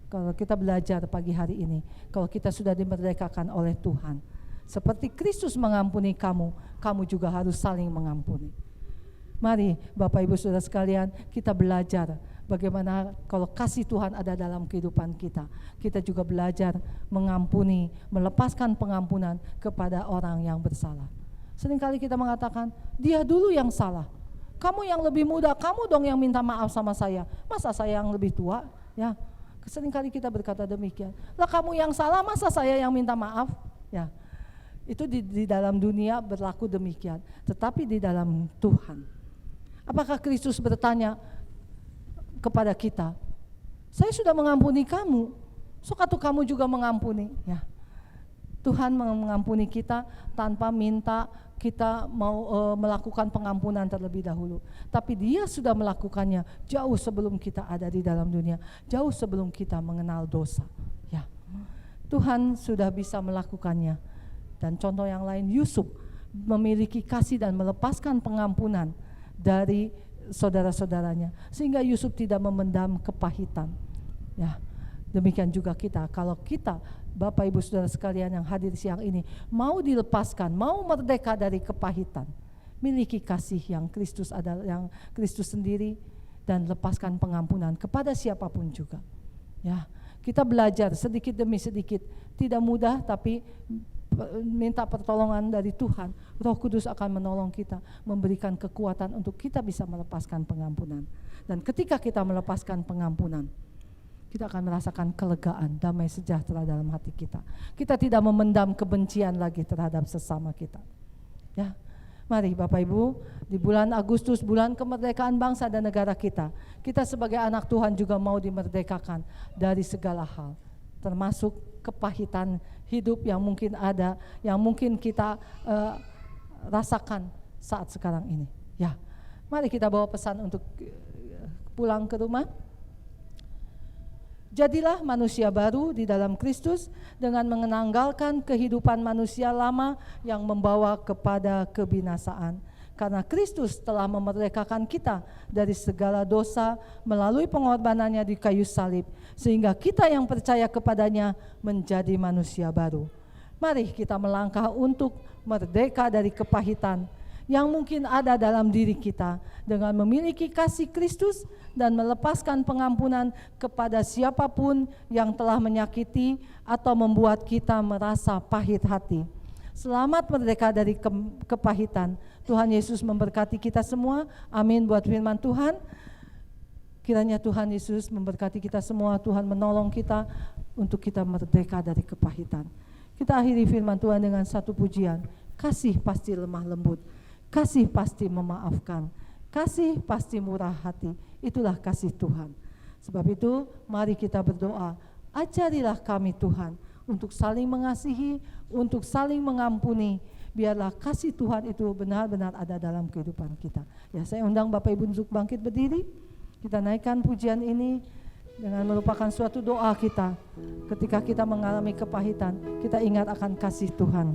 D: kalau kita belajar pagi hari ini, kalau kita sudah dimerdekakan oleh Tuhan, seperti Kristus mengampuni kamu, kamu juga harus saling mengampuni. Mari Bapak Ibu Saudara sekalian, kita belajar bagaimana kalau kasih Tuhan ada dalam kehidupan kita. Kita juga belajar mengampuni, melepaskan pengampunan kepada orang yang bersalah. Seringkali kita mengatakan, dia dulu yang salah. Kamu yang lebih muda, kamu dong yang minta maaf sama saya. Masa saya yang lebih tua? Ya, seringkali kita berkata demikian. Lah kamu yang salah, masa saya yang minta maaf? Ya, itu di dalam dunia berlaku demikian. Tetapi di dalam Tuhan, apakah Kristus bertanya kepada kita, saya sudah mengampuni kamu, sok atuh kamu juga mengampuni. Ya, Tuhan mengampuni kita tanpa minta kita mau melakukan pengampunan terlebih dahulu. Tapi Dia sudah melakukannya jauh sebelum kita ada di dalam dunia, jauh sebelum kita mengenal dosa. Ya, Tuhan sudah bisa melakukannya. Dan contoh yang lain, Yusuf memiliki kasih dan melepaskan pengampunan dari saudara-saudaranya, sehingga Yusuf tidak memendam kepahitan. Ya, demikian juga kita. Kalau kita, Bapak Ibu Saudara sekalian yang hadir siang ini, mau dilepaskan, mau merdeka dari kepahitan, miliki kasih yang Kristus adalah yang Kristus sendiri, dan lepaskan pengampunan kepada siapapun juga. Ya, kita belajar sedikit demi sedikit, tidak mudah, tapi minta pertolongan dari Tuhan. Roh Kudus akan menolong kita, memberikan kekuatan untuk kita bisa melepaskan pengampunan. Dan ketika kita melepaskan pengampunan, kita akan merasakan kelegaan, damai sejahtera dalam hati kita. Kita tidak memendam kebencian lagi terhadap sesama kita. Ya, mari Bapak Ibu, di bulan Agustus, bulan kemerdekaan bangsa dan negara kita, kita sebagai anak Tuhan juga mau dimerdekakan dari segala hal, termasuk kepahitan hidup yang mungkin ada, yang mungkin kita rasakan saat sekarang ini. Ya, mari kita bawa pesan untuk pulang ke rumah. Jadilah manusia baru di dalam Kristus dengan menanggalkan kehidupan manusia lama yang membawa kepada kebinasaan. Karena Kristus telah memerdekakan kita dari segala dosa melalui pengorbanannya di kayu salib, sehingga kita yang percaya kepadanya menjadi manusia baru. Mari kita melangkah untuk merdeka dari kepahitan yang mungkin ada dalam diri kita dengan memiliki kasih Kristus dan melepaskan pengampunan kepada siapapun yang telah menyakiti atau membuat kita merasa pahit hati. Selamat merdeka dari kepahitan. Tuhan Yesus memberkati kita semua. Amin buat firman Tuhan. Kiranya Tuhan Yesus memberkati kita semua. Tuhan menolong kita untuk kita merdeka dari kepahitan. Kita akhiri firman Tuhan dengan satu pujian. Kasih pasti lemah lembut. Kasih pasti memaafkan. Kasih pasti murah hati. Itulah kasih Tuhan. Sebab itu mari kita berdoa. Ajarilah kami Tuhan untuk saling mengasihi, untuk saling mengampuni. Biarlah kasih Tuhan itu benar-benar ada dalam kehidupan kita. Ya, saya undang Bapak Ibu untuk bangkit berdiri. Kita naikkan pujian ini dengan merupakan suatu doa kita. Ketika kita mengalami kepahitan, kita ingat akan kasih Tuhan.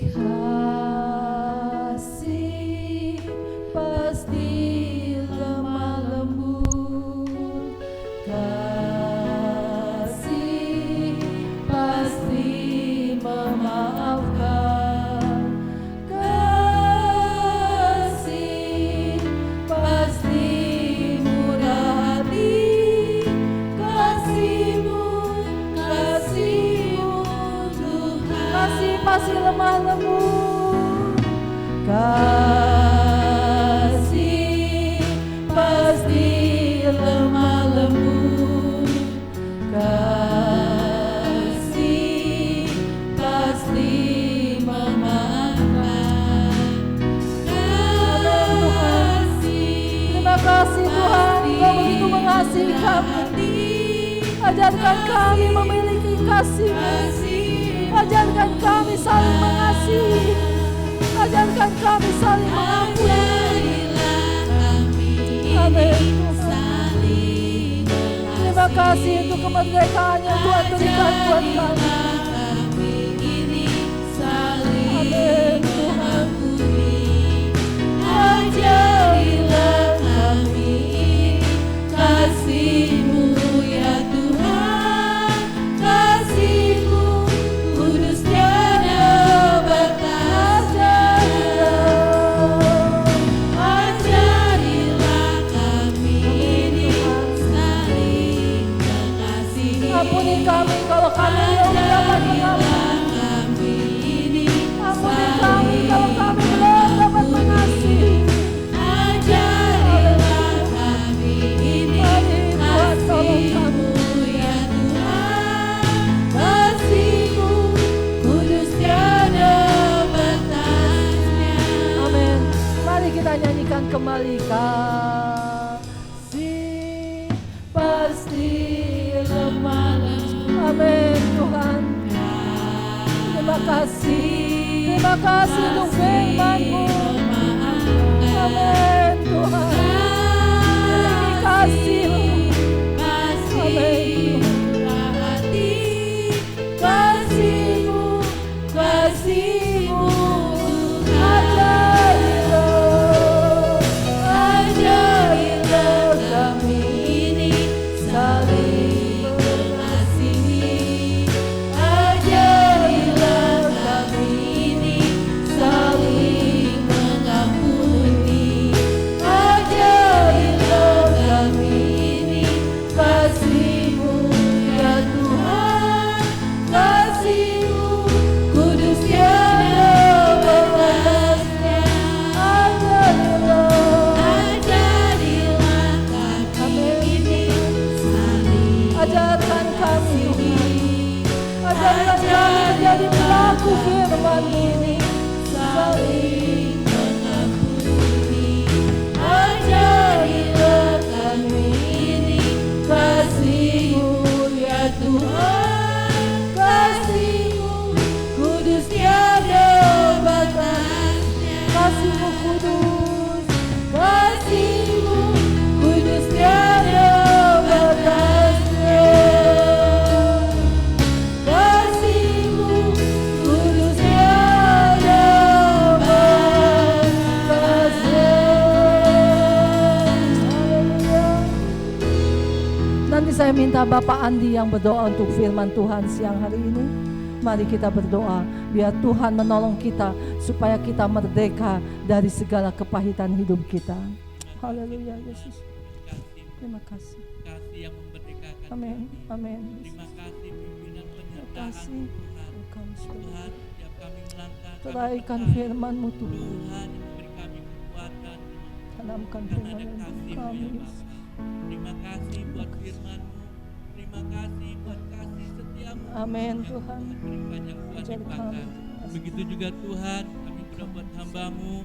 D: Kasih pasti lemah lembut, kasih pasti memaafkan, kasih pasti murah hati, kasih-Mu Tuhan, kasih pasti lemah lembut, kasih pasti lemah lembut, kasih pasti memaafkan, kasih. Terima kasih Tuhan, Kau begitu mengasihi kami. Ajarkan kami memiliki kasih-Mu. Ajarkan kami saling mengasihi. Ajarkan kami saling mengampuni. Amin. Terima kasih untuk kemerdekaan yang Tuhan berikan buat kami. Amin Tuhan. Ajarilah kami kasih-Mu ya Tuhan, kasih-Mu kudus tiada batas. Ajarilah kami saling mengasihi. Ampuni kami kalau kami belum dapat mengampuni. Ampuni kami kalau kami belum dapat mengasihi. Ajarilah kami ini Tuhan, tolong kami ya Tuhan, kasih-Mu kudus tiada batasnya. Amin. Mari kita nyanyikan kembali. Kasih pasti lemah lembut. Amin Tuhan. Terima kasih. Terima kasih untuk firman-Mu. Amin Tuhan. Miliki kasih-Mu. Amin.
C: hati kasih-Mu, kasih-Mu
D: Ajailah,
C: ajailah kami ini saling mengasihi, ajailah kami ini saling mengampuni, ajailah kami ini kasih-Mu ya Tuhan, kasih-Mu kudus tiada batasnya, ajarilah kami ini saling
D: ajarkan kami,
C: mengasihi,
D: ajarkan kami menjadi pelaku firman ini.
C: saling mengampuni, ajarilah kami ini kasih-Mu ya Tuhan, kasih-Mu kudus tiada batasnya,
D: Kasih-Mu kudus,
C: kasih-Mu kudus tiada batasnya, kasih-Mu kudus tiada batasnya.
D: nanti saya minta Bapak Andi yang berdoa untuk firman Tuhan siang hari ini. Mari kita berdoa, biar Tuhan menolong kita supaya kita merdeka dari segala kepahitan hidup kita. Haleluya Yesus. Terima kasih.
E: kasih yang memerdekakan
D: Amin.
E: kami.
D: Amin.
E: Terima kasih pimpinan
D: Terima
E: penyertaan
D: kasih.
E: Tuhan.
D: Engkau
E: Tuhan, setiap kami melangkah, kami
D: Teraikan
E: percaya
D: firman-Mu Tuhan.
E: Tuhan yang memberi kami kekuatan
D: Tanamkan
E: karena ada
D: firman-Mu
E: kasih-Mu
D: kami.
E: ya Bapa. Terima kasih buat firman-Mu. Terima kasih buat kasih setiamu.
D: Amin
E: Ya
D: Tuhan.
E: berikan yang Tuhan
D: Ajar
E: limpahkan.
D: kami.
E: Begitu juga Tuhan, kami berdoa buat hamba-Mu.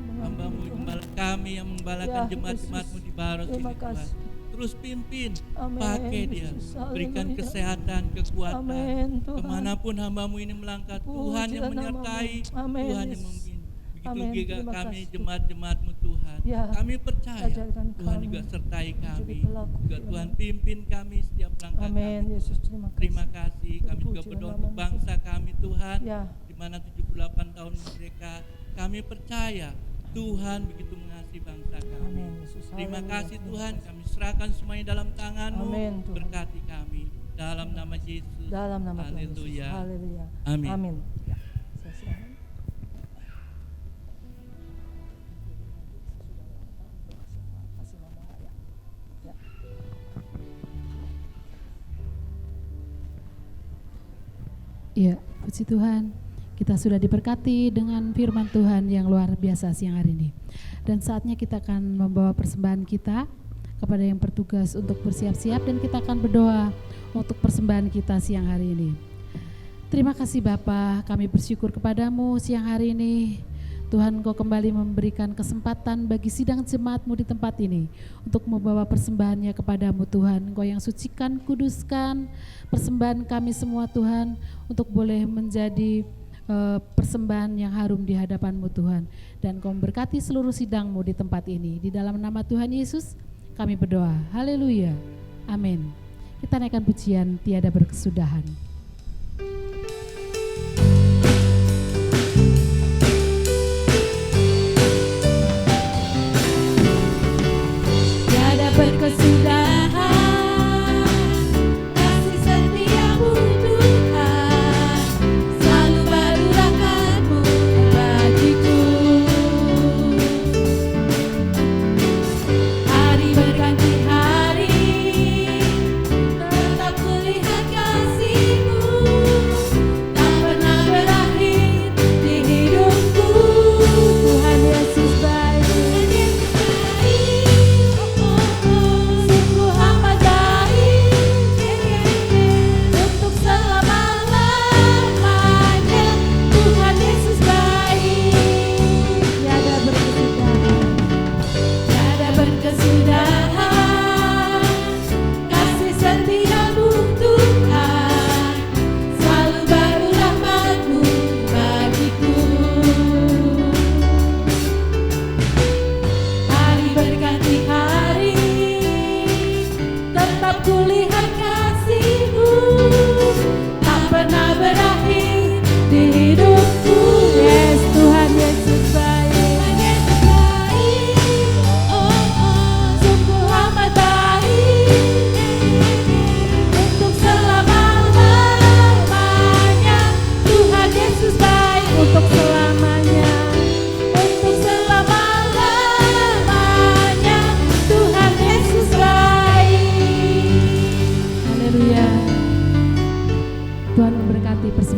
E: Hamba-Mu gembala kami yang membalakan
D: Ya,
E: jemaat-jemaat-Mu di Baros ini
D: Terima
E: Tuhan.
D: kasih.
E: Terus pimpin,
D: Amin,
E: pakai dia,
D: Yesus.
E: berikan
D: Haleluya.
E: kesehatan, kekuatan.
D: Amin Tuhan.
E: Kemanapun hamba-Mu ini melangkah, Tuhan yang
D: Pujilah
E: menyertai,
D: namamu. Amin,
E: Tuhan yang
D: Yesus.
E: memimpin. Begitu
D: Amin,
E: juga
D: terima
E: kami
D: kasih.
E: jemaat-jemaat-Mu Tuhan.
D: Ya,
E: Kami percaya
D: ajarkan
E: Tuhan
D: kami
E: juga sertai kami.
D: menjadi pelaku
E: Juga
D: firman.
E: Tuhan pimpin kami setiap langkah
D: Amin
E: kami.
D: Yesus, terima kasih.
E: Terima kasih. Kami juga
D: Pujilah
E: berdoa
D: namamu.
E: untuk bangsa kami Tuhan,
D: Ya,
E: di mana 78 tahun merdeka. Kami percaya Tuhan begitu mengasihi bangsa kami.
D: amin Yesus.
E: Terima
D: Haleluya.
E: kasih Tuhan, kami serahkan semuanya dalam tangan-Mu.
D: Amin, Tuhan.
E: Berkati kami dalam nama Yesus.
D: Dalam nama Tuhan Yesus.
E: Haleluya.
D: Haleluya.
E: Amin.
D: Amin. Ya, saya serahkan. Kasih ngomong, ya. Ya.
B: Iya, puji Tuhan. Kita sudah diberkati dengan firman Tuhan yang luar biasa siang hari ini. Dan saatnya kita akan membawa persembahan kita kepada yang bertugas untuk bersiap-siap, dan kita akan berdoa untuk persembahan kita siang hari ini. Terima kasih Bapa, kami bersyukur kepadamu siang hari ini. Tuhan, Engkau kembali memberikan kesempatan bagi sidang jemaat-Mu di tempat ini untuk membawa persembahannya kepadamu Tuhan. Engkau yang sucikan, kuduskan persembahan kami semua Tuhan, untuk boleh menjadi persembahan yang harum di hadapan-Mu Tuhan. Dan Engkau memberkati seluruh sidang-Mu di tempat ini. Di dalam nama Tuhan Yesus kami berdoa. Haleluya. Amin. Kita naikkan pujian tiada berkesudahan.
C: Tiada berkesudahan kasih setiamu Tuhan, selalu baru rahmat-Mu bagiku. Hari berganti hari, tetap kulihat kasih-Mu, tak pernah berakhir di hidupku. Tuhan Yesus baik, Tuhan Yesus baik.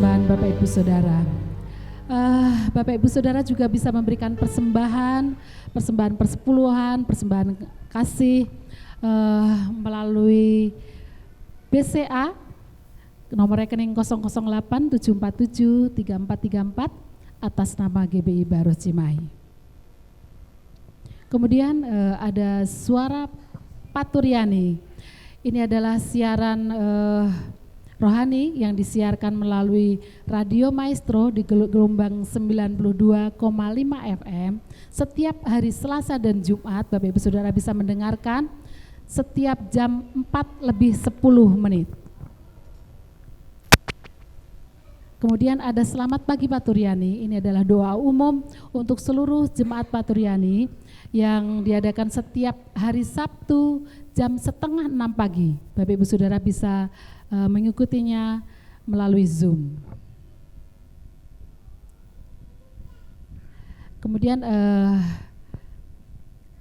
B: persembahan Bapak Ibu Saudara. Bapak Ibu Saudara juga bisa memberikan persembahan persepuluhan, persembahan kasih melalui BCA nomor rekening 008-747-3434 atas nama GBI Barus Cimahi. Kemudian ada Suara Paturyani. Ini adalah siaran rohani yang disiarkan melalui Radio Maestro di gelombang 92,5 FM setiap hari Selasa dan Jumat. Bapak Ibu Saudara bisa mendengarkan setiap jam 4:10. Kemudian ada Selamat Pagi Paturyani. Ini adalah doa umum untuk seluruh jemaat Paturyani yang diadakan setiap hari Sabtu jam 5:30 pagi. Bapak Ibu Saudara bisa mengikutinya melalui Zoom. Kemudian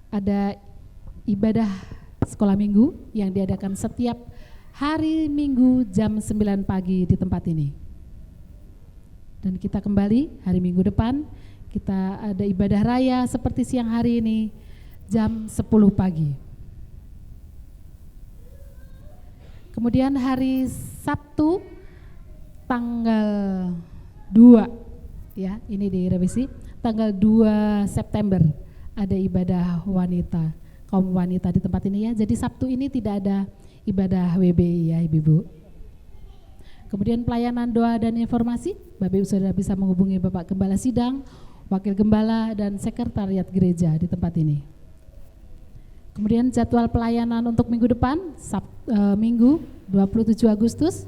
B: ada ibadah sekolah minggu yang diadakan setiap hari Minggu jam 9 pagi di tempat ini. Dan kita kembali hari Minggu depan, kita ada ibadah raya seperti siang hari ini jam 10 pagi. Kemudian hari Sabtu tanggal 2, ya ini direvisi, tanggal 2 September ada ibadah wanita, kaum wanita di tempat ini ya. Jadi Sabtu ini tidak ada ibadah WBI ya Ibu-Ibu. Kemudian pelayanan doa dan informasi, Bapak Ibu Saudara bisa menghubungi Bapak Gembala Sidang, Wakil Gembala dan Sekretariat Gereja di tempat ini. Kemudian jadwal pelayanan untuk minggu depan, Minggu 27 Agustus,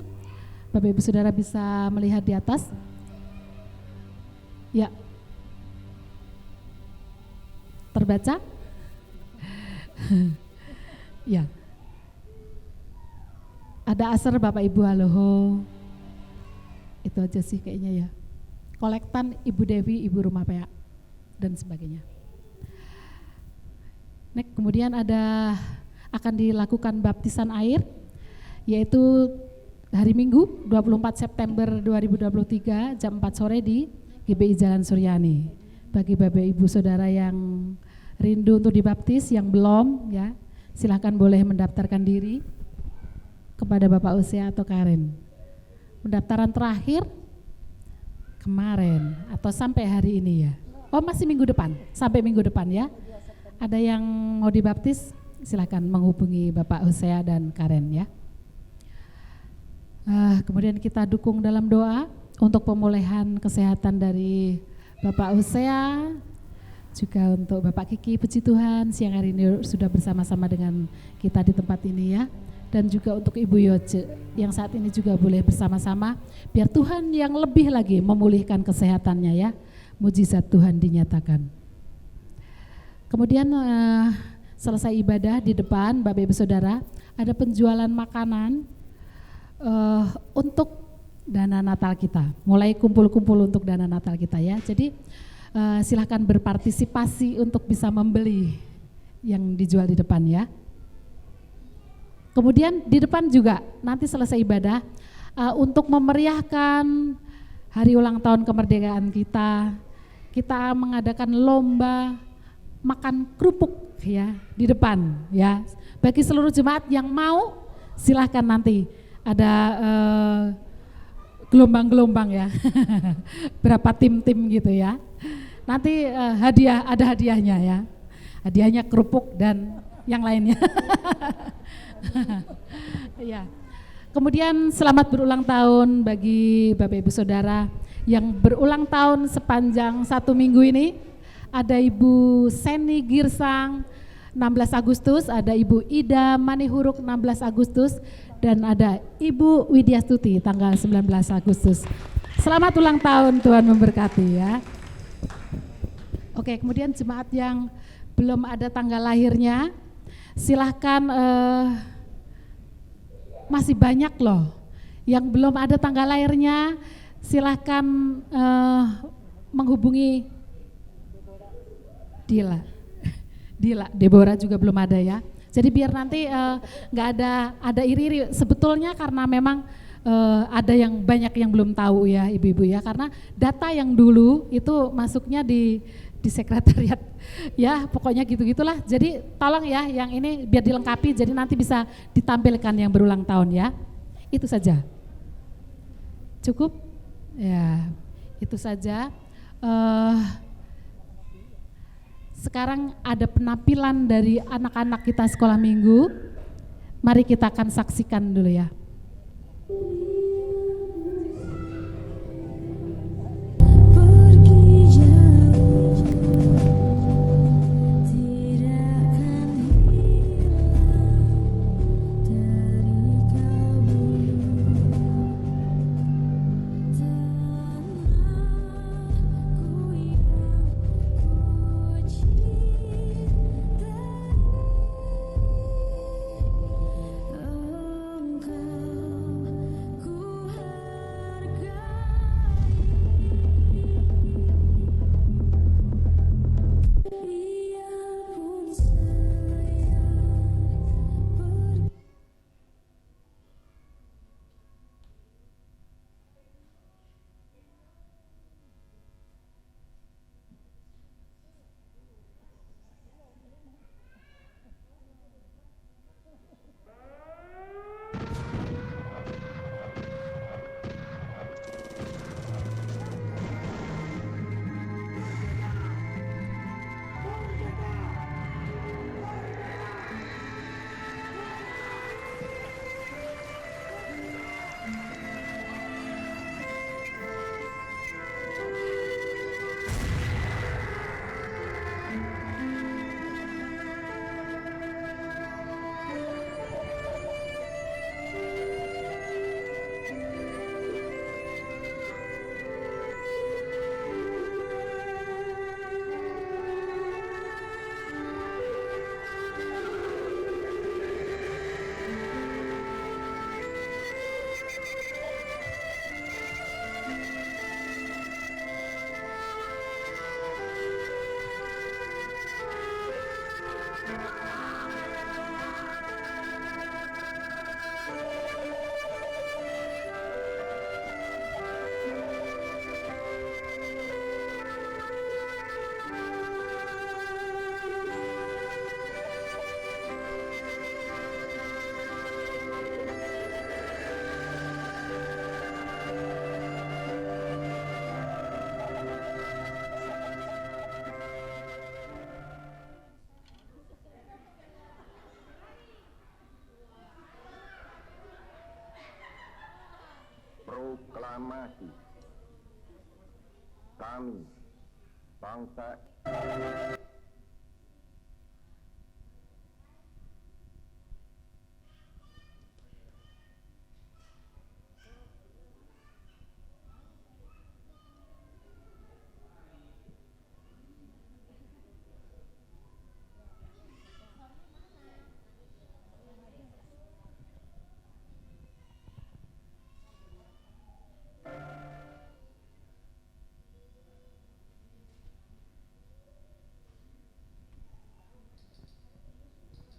B: Bapak Ibu Saudara bisa melihat di atas. Ya, terbaca? Ya. Ada asar Bapak Ibu Haloho. Itu aja sih kayaknya ya. Kolektan Ibu Dewi, Ibu Rumah PA dan sebagainya. Next, kemudian akan dilakukan baptisan air, yaitu hari Minggu 24 September 2023 jam 4 sore di GBI Jalan Suryani. Bagi Bapak Ibu Saudara yang rindu untuk dibaptis, yang belum ya, silakan boleh mendaftarkan diri kepada Bapak Usea atau Karen. Pendaftaran terakhir kemarin atau sampai hari ini ya. Oh masih minggu depan, sampai minggu depan ya. Ada yang mau dibaptis, silakan menghubungi Bapak Usea dan Karen ya. Kemudian kita dukung dalam doa untuk pemulihan kesehatan dari Bapak Usea, juga untuk Bapak Kiki, puji Tuhan siang hari ini sudah bersama-sama dengan kita di tempat ini ya. Dan juga untuk Ibu Yoce yang saat ini juga boleh bersama-sama, biar Tuhan yang lebih lagi memulihkan kesehatannya ya, mujizat Tuhan dinyatakan. Kemudian selesai ibadah di depan Bapak Ibu Saudara, ada penjualan makanan untuk dana Natal kita, mulai kumpul-kumpul untuk dana Natal kita ya. Jadi silahkan berpartisipasi untuk bisa membeli yang dijual di depan ya. Kemudian di depan juga nanti selesai ibadah untuk memeriahkan hari ulang tahun kemerdekaan kita mengadakan lomba makan kerupuk ya di depan ya. Bagi seluruh jemaat yang mau silahkan nanti ada gelombang-gelombang ya, berapa tim-tim gitu ya. Nanti ada hadiahnya ya, hadiahnya kerupuk dan yang lainnya. Ya. Kemudian selamat berulang tahun bagi Bapak Ibu Saudara yang berulang tahun sepanjang 1 minggu ini. Ada Ibu Seni Girsang 16 Agustus, ada Ibu Ida Manihuruk 16 Agustus, dan ada Ibu Widya Stuti tanggal 19 Agustus. Selamat ulang tahun, Tuhan memberkati ya. Oke, kemudian jemaat yang belum ada tanggal lahirnya, silahkan masih banyak loh yang belum ada tanggal lahirnya, silahkan menghubungi Deborah juga belum ada ya. Jadi biar nanti nggak ada iri-iri, sebetulnya karena memang ada yang banyak yang belum tahu ya ibu-ibu ya, karena data yang dulu itu masuknya di sekretariat ya, pokoknya gitu-gitulah. Jadi tolong ya yang ini biar dilengkapi, jadi nanti bisa ditampilkan yang berulang tahun ya. Itu saja. Cukup? Ya, itu saja. Sekarang ada penampilan dari anak-anak kita sekolah minggu. Mari kita akan saksikan dulu ya.
C: Pergi jauh, tidak akan hilang dari kalbu. Tanahku yang ku cintai, Engkau ku hargai. Biarpun saya pergi.
F: Proklamasi kami bangsa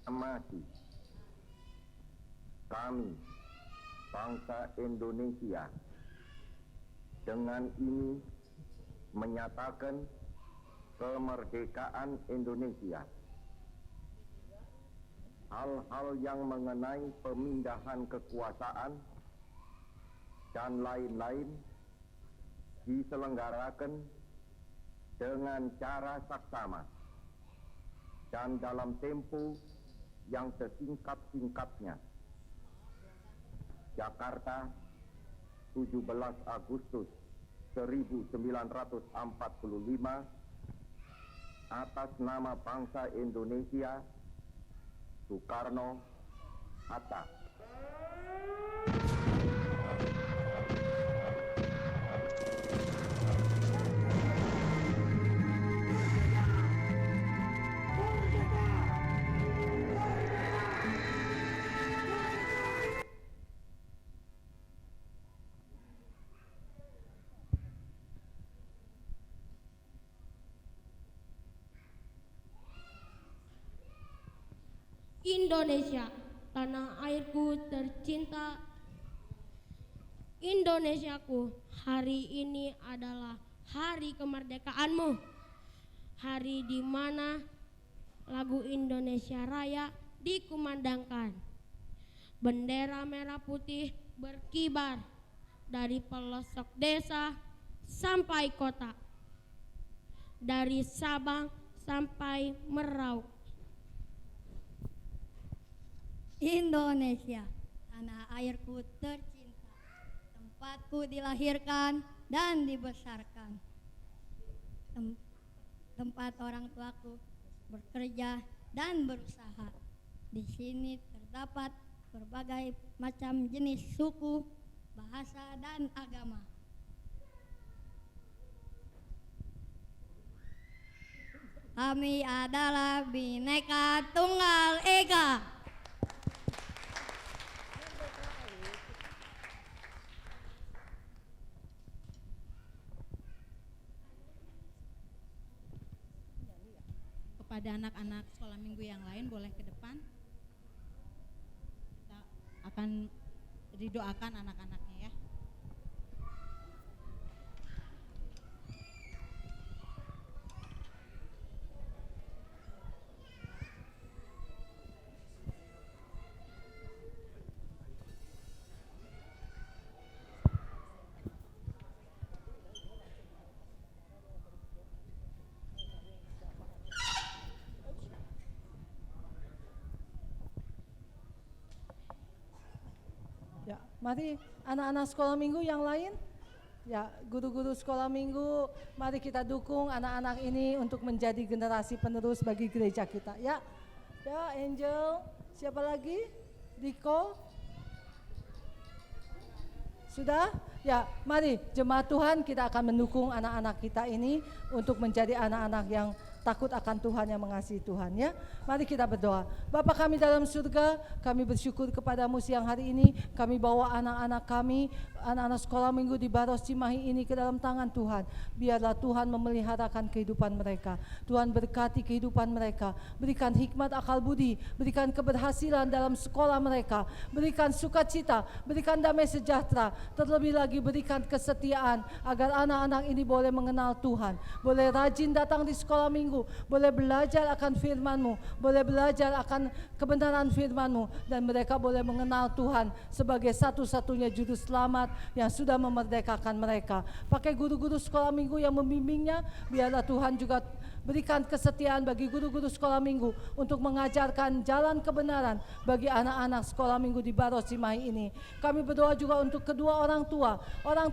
F: Proklamasi kami bangsa Indonesia dengan ini menyatakan kemerdekaan Indonesia. Hal-hal yang mengenai pemindahan kekuasaan dan lain-lain diselenggarakan dengan cara saksama dan dalam tempo yang sesingkat-singkatnya. Jakarta, 17 Agustus 1945, atas nama bangsa Indonesia, Soekarno, Hatta.
G: Indonesia, tanah airku tercinta, Indonesiaku, hari ini adalah hari kemerdekaanmu. Hari di mana lagu Indonesia Raya dikumandangkan. Bendera merah putih berkibar dari pelosok desa sampai kota, dari Sabang sampai Merauke.
H: Indonesia, tanah airku tercinta, tempatku dilahirkan dan dibesarkan, tempat orang tuaku bekerja dan berusaha. Di sini terdapat berbagai macam jenis suku, bahasa, dan agama. Kami adalah Bhinneka Tunggal Ika.
I: Kepada anak-anak sekolah minggu yang lain boleh ke depan. Kita akan didoakan anak-anaknya ya.
D: Ya, mari anak-anak sekolah minggu yang lain, ya guru-guru sekolah minggu, mari kita dukung anak-anak ini untuk menjadi generasi penerus bagi gereja kita. Ya, ya Angel, siapa lagi? Diko, sudah? Ya, mari jemaat Tuhan kita akan mendukung anak-anak kita ini untuk menjadi anak-anak yang takut akan Tuhan, yang mengasihi Tuhan ya. Mari kita berdoa. Bapa kami dalam surga, kami bersyukur kepadamu siang hari ini. Kami bawa anak-anak kami, anak-anak sekolah minggu di Baros Cimahi ini ke dalam tangan Tuhan. Biarlah Tuhan memeliharakan kehidupan mereka. Tuhan berkati kehidupan mereka. Berikan hikmat akal budi, berikan keberhasilan dalam sekolah mereka. Berikan sukacita, berikan damai sejahtera. Terlebih lagi berikan kesetiaan agar anak-anak ini boleh mengenal Tuhan. Boleh rajin datang di sekolah minggu, boleh belajar akan firman-Mu, boleh belajar akan kebenaran firman-Mu, dan mereka boleh mengenal Tuhan sebagai satu-satunya juru selamat yang sudah memerdekakan mereka. Pakai guru-guru sekolah minggu yang membimbingnya, biarlah Tuhan juga berikan kesetiaan bagi guru-guru sekolah minggu untuk mengajarkan jalan kebenaran bagi anak-anak sekolah minggu di Baros Cimahi ini. Kami berdoa juga untuk kedua orang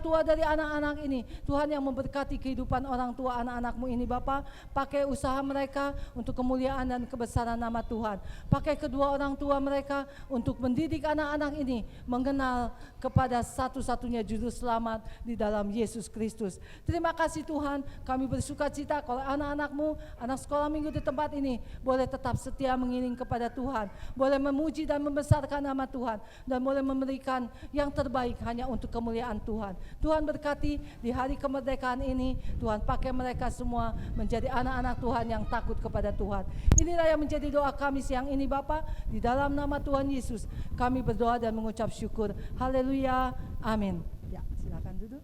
D: tua dari anak-anak ini. Tuhan yang memberkati kehidupan orang tua anak-anak-Mu ini Bapa. Pakai usaha mereka untuk kemuliaan dan kebesaran nama Tuhan. Pakai kedua orang tua mereka untuk mendidik anak-anak ini mengenal kepada satu-satunya juru selamat di dalam Yesus Kristus. Terima kasih Tuhan, kami bersukacita kalau anak-anak-Mu, anak sekolah minggu di tempat ini boleh tetap setia mengiring kepada Tuhan, boleh memuji dan membesarkan nama Tuhan, dan boleh memberikan yang terbaik hanya untuk kemuliaan Tuhan. Tuhan berkati di hari kemerdekaan ini, Tuhan pakai mereka semua menjadi anak-anak Tuhan yang takut kepada Tuhan. Inilah yang menjadi doa kami siang ini Bapa, di dalam nama Tuhan Yesus kami berdoa dan mengucap syukur. Haleluya, amin. Ya, silakan duduk.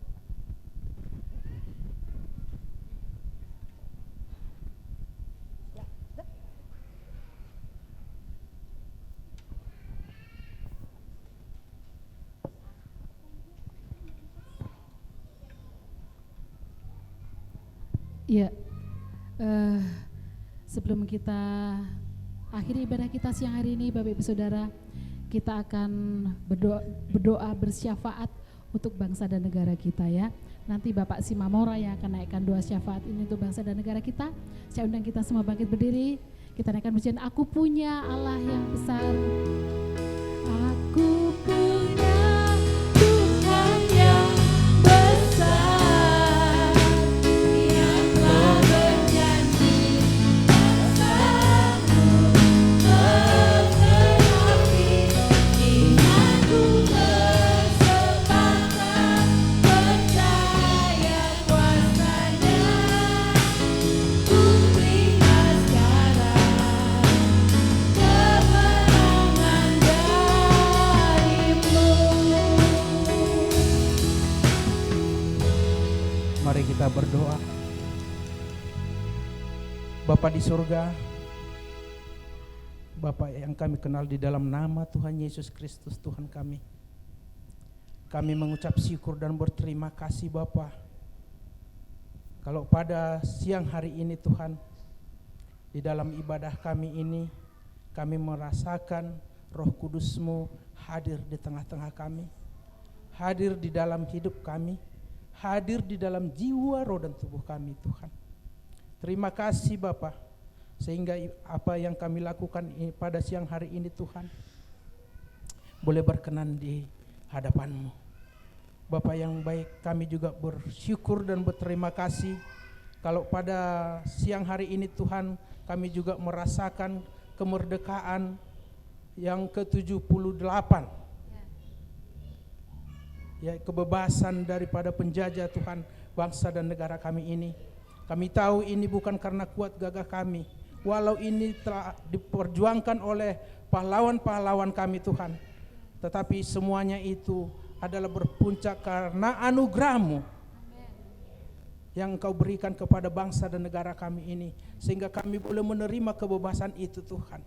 B: Ya, sebelum kita akhiri ibadah kita siang hari ini, Bapak Ibu Saudara, kita akan berdoa bersyafaat untuk bangsa dan negara kita ya. Nanti Bapak Simamora yang akan naikkan doa syafaat ini untuk bangsa dan negara kita. Saya undang kita semua bangkit berdiri. Kita naikkan pujian Aku Punya Allah Yang Besar. Aku punya Tuhan yang besar, yang telah berjanji bersamaku, menggenapi imanku, bersepakat percaya kuasa-Nya. Ku terima sekarang kemenangan
J: Mari kita berdoa. Bapa di surga, Bapa yang kami kenal di dalam nama Tuhan Yesus Kristus Tuhan kami mengucap syukur dan berterima kasih Bapa. Kalau pada siang hari ini Tuhan, di dalam ibadah kami ini, kami merasakan Roh Kudus-Mu hadir di tengah-tengah kami, hadir di dalam hidup kami, hadir di dalam jiwa, roh dan tubuh kami Tuhan. Terima kasih Bapa, sehingga apa yang kami lakukan pada siang hari ini Tuhan, boleh berkenan di hadapan-Mu. Bapa yang baik, kami juga bersyukur dan berterima kasih kalau pada siang hari ini Tuhan, kami juga merasakan kemerdekaan yang ke-78. Ya, kebebasan daripada penjajah Tuhan bangsa dan negara kami ini. Kami tahu ini bukan karena kuat gagah kami, walau ini telah diperjuangkan oleh pahlawan-pahlawan kami Tuhan, tetapi semuanya itu adalah berpuncak karena anugerah-Mu yang Engkau berikan kepada bangsa dan negara kami ini, sehingga kami boleh menerima kebebasan itu Tuhan.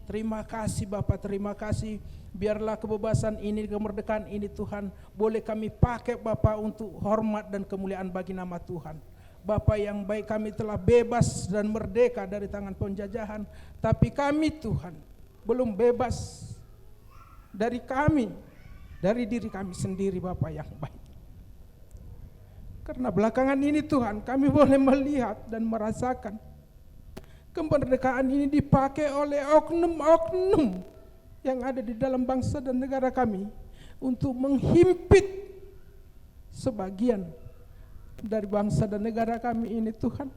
J: Terima kasih Bapa, terima kasih. Biarlah kebebasan ini, kemerdekaan ini Tuhan, boleh kami pakai Bapa untuk hormat dan kemuliaan bagi nama Tuhan. Bapa yang baik, kami telah bebas dan merdeka dari tangan penjajahan, tapi kami Tuhan belum bebas dari diri kami sendiri Bapa yang baik. Karena belakangan ini Tuhan, kami boleh melihat dan merasakan kemerdekaan ini dipakai oleh oknum-oknum yang ada di dalam bangsa dan negara kami untuk menghimpit sebagian dari bangsa dan negara kami ini Tuhan.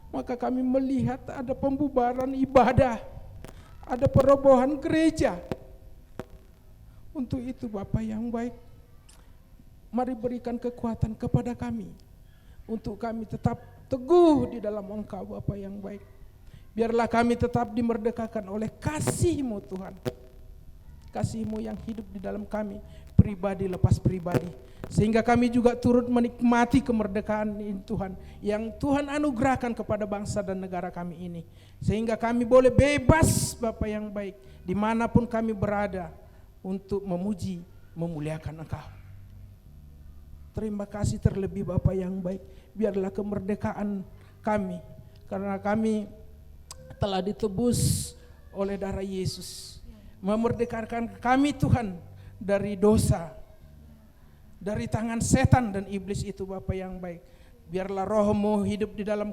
J: Maka kami melihat ada pembubaran ibadah, ada perobohan gereja. Untuk itu Bapa yang baik, mari berikan kekuatan kepada kami untuk kami tetap teguh di dalam Engkau Bapa yang baik. Biarlah kami tetap dimerdekakan oleh kasih-Mu Tuhan, kasih-Mu yang hidup di dalam kami, pribadi lepas pribadi, sehingga kami juga turut menikmati kemerdekaan ini Tuhan, yang Tuhan anugerahkan kepada bangsa dan negara kami ini, sehingga kami boleh bebas Bapa yang baik dimanapun kami berada untuk memuji, memuliakan Engkau. Terima kasih terlebih Bapa yang baik, biarlah kemerdekaan kami, karena kami telah ditebus oleh darah Yesus, memerdekakan kami Tuhan dari dosa, dari tangan setan dan iblis itu Bapa yang baik. Biarlah Roh-Mu hidup di dalam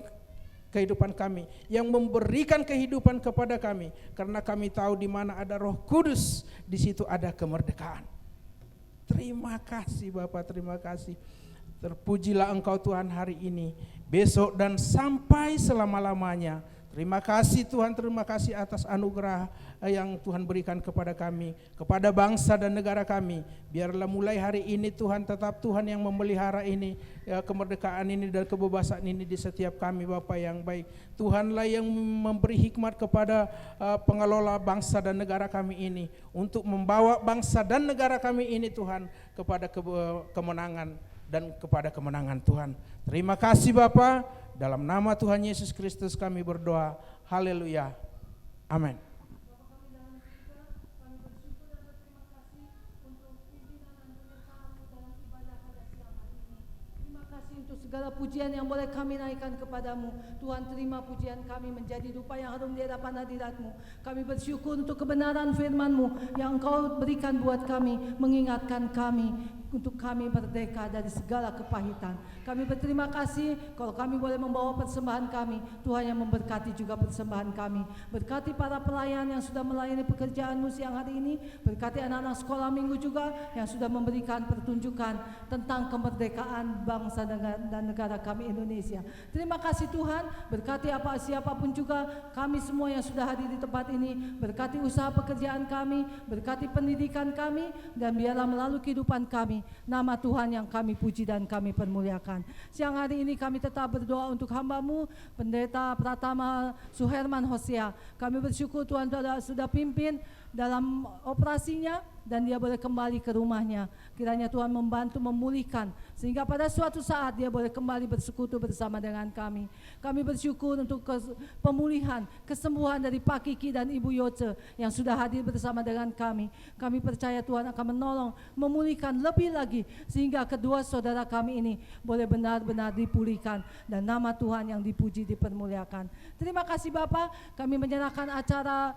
J: kehidupan kami, yang memberikan kehidupan kepada kami, karena kami tahu di mana ada Roh Kudus, di situ ada kemerdekaan. Terima kasih Bapa, terima kasih. Terpujilah Engkau Tuhan hari ini, besok dan sampai selama-lamanya. Terima kasih Tuhan, terima kasih atas anugerah yang Tuhan berikan kepada kami, kepada bangsa dan negara kami. Biarlah mulai hari ini Tuhan, tetap Tuhan yang memelihara ini, ya, kemerdekaan ini dan kebebasan ini di setiap kami Bapa yang baik. Tuhanlah yang memberi hikmat kepada pengelola bangsa dan negara kami ini, untuk membawa bangsa dan negara kami ini Tuhan kepada kemenangan dan kepada kemenangan Tuhan. Terima kasih Bapa. Dalam nama Tuhan Yesus Kristus kami berdoa. Haleluya. Amin.
D: Terima kasih untuk segala pujian yang boleh kami naikkan kepadamu. Tuhan, terima pujian kami menjadi dupa yang harum di hadapan hadirat-Mu. Kami bersyukur untuk kebenaran firman-Mu yang Engkau berikan buat kami, mengingatkan kami untuk kami merdeka dari segala kepahitan. Kami berterima kasih kalau kami boleh membawa persembahan kami. Tuhan yang memberkati juga persembahan kami. Berkati para pelayan yang sudah melayani pekerjaan-Mu siang hari ini. Berkati anak-anak sekolah minggu juga yang sudah memberikan pertunjukan tentang kemerdekaan bangsa dan negara kami Indonesia. Terima kasih Tuhan. Berkati siapapun juga kami semua yang sudah hadir di tempat ini. Berkati usaha pekerjaan kami, berkati pendidikan kami, dan biarlah melalui kehidupan kami nama Tuhan yang kami puji dan kami permuliakan. Siang hari ini kami tetap berdoa untuk hamba-Mu Pendeta Pratama Suherman Hosea. Kami bersyukur Tuhan sudah pimpin dalam operasinya. dan dia boleh kembali ke rumahnya. Kiranya Tuhan membantu memulihkan sehingga pada suatu saat dia boleh kembali bersekutu bersama dengan kami. Kami bersyukur untuk pemulihan, kesembuhan dari Pak Kiki dan Ibu Yoce yang sudah hadir bersama dengan kami. Kami percaya Tuhan akan menolong, memulihkan lebih lagi sehingga kedua saudara kami ini boleh benar-benar dipulihkan dan nama Tuhan yang dipuji dipermuliakan. Terima kasih Bapak, kami menyerahkan acara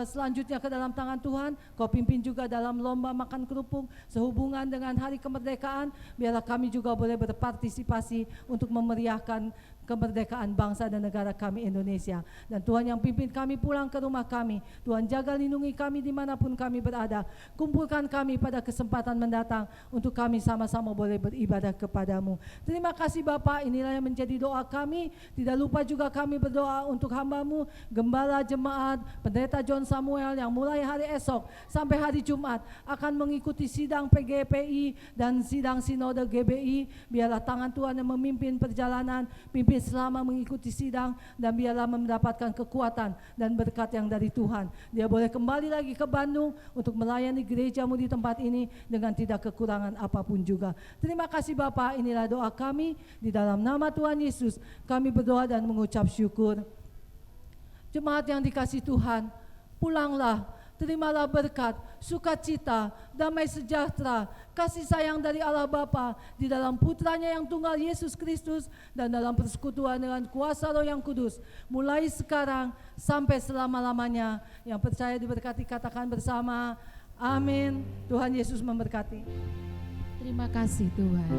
D: selanjutnya ke dalam tangan Tuhan. Kau pimpin juga dalam lomba makan kerupuk sehubungan dengan hari kemerdekaan. Biarlah kami juga boleh berpartisipasi untuk memeriahkan kemerdekaan bangsa dan negara kami Indonesia. Dan Tuhan yang pimpin kami pulang ke rumah kami. Tuhan jaga lindungi kami dimanapun kami berada. Kumpulkan kami pada kesempatan mendatang untuk kami sama-sama boleh beribadah kepadamu. Terima kasih Bapak, inilah yang menjadi doa kami. Tidak lupa juga kami berdoa untuk hamba-Mu, Gembala Jemaat, Pendeta John Samuel yang mulai hari esok sampai hari Jumat akan mengikuti sidang PGPI dan sidang Sinode GBI. Biarlah tangan Tuhan yang memimpin perjalanan, pimpin selama mengikuti sidang, dan biarlah mendapatkan kekuatan dan berkat yang dari Tuhan. Dia boleh kembali lagi ke Bandung untuk melayani gereja-Mu di tempat ini dengan tidak kekurangan apapun juga. Terima kasih Bapak, inilah doa kami di dalam nama Tuhan Yesus. Kami berdoa dan mengucap syukur. Jemaat yang dikasihi Tuhan, pulanglah. Terimalah berkat, sukacita, damai sejahtera, kasih sayang dari Allah Bapa di dalam putranya yang tunggal Yesus Kristus dan dalam persekutuan dengan kuasa Roh yang kudus. Mulai sekarang sampai selama-lamanya. Yang percaya diberkati katakan bersama, amin. Tuhan Yesus memberkati.
A: Terima kasih Tuhan.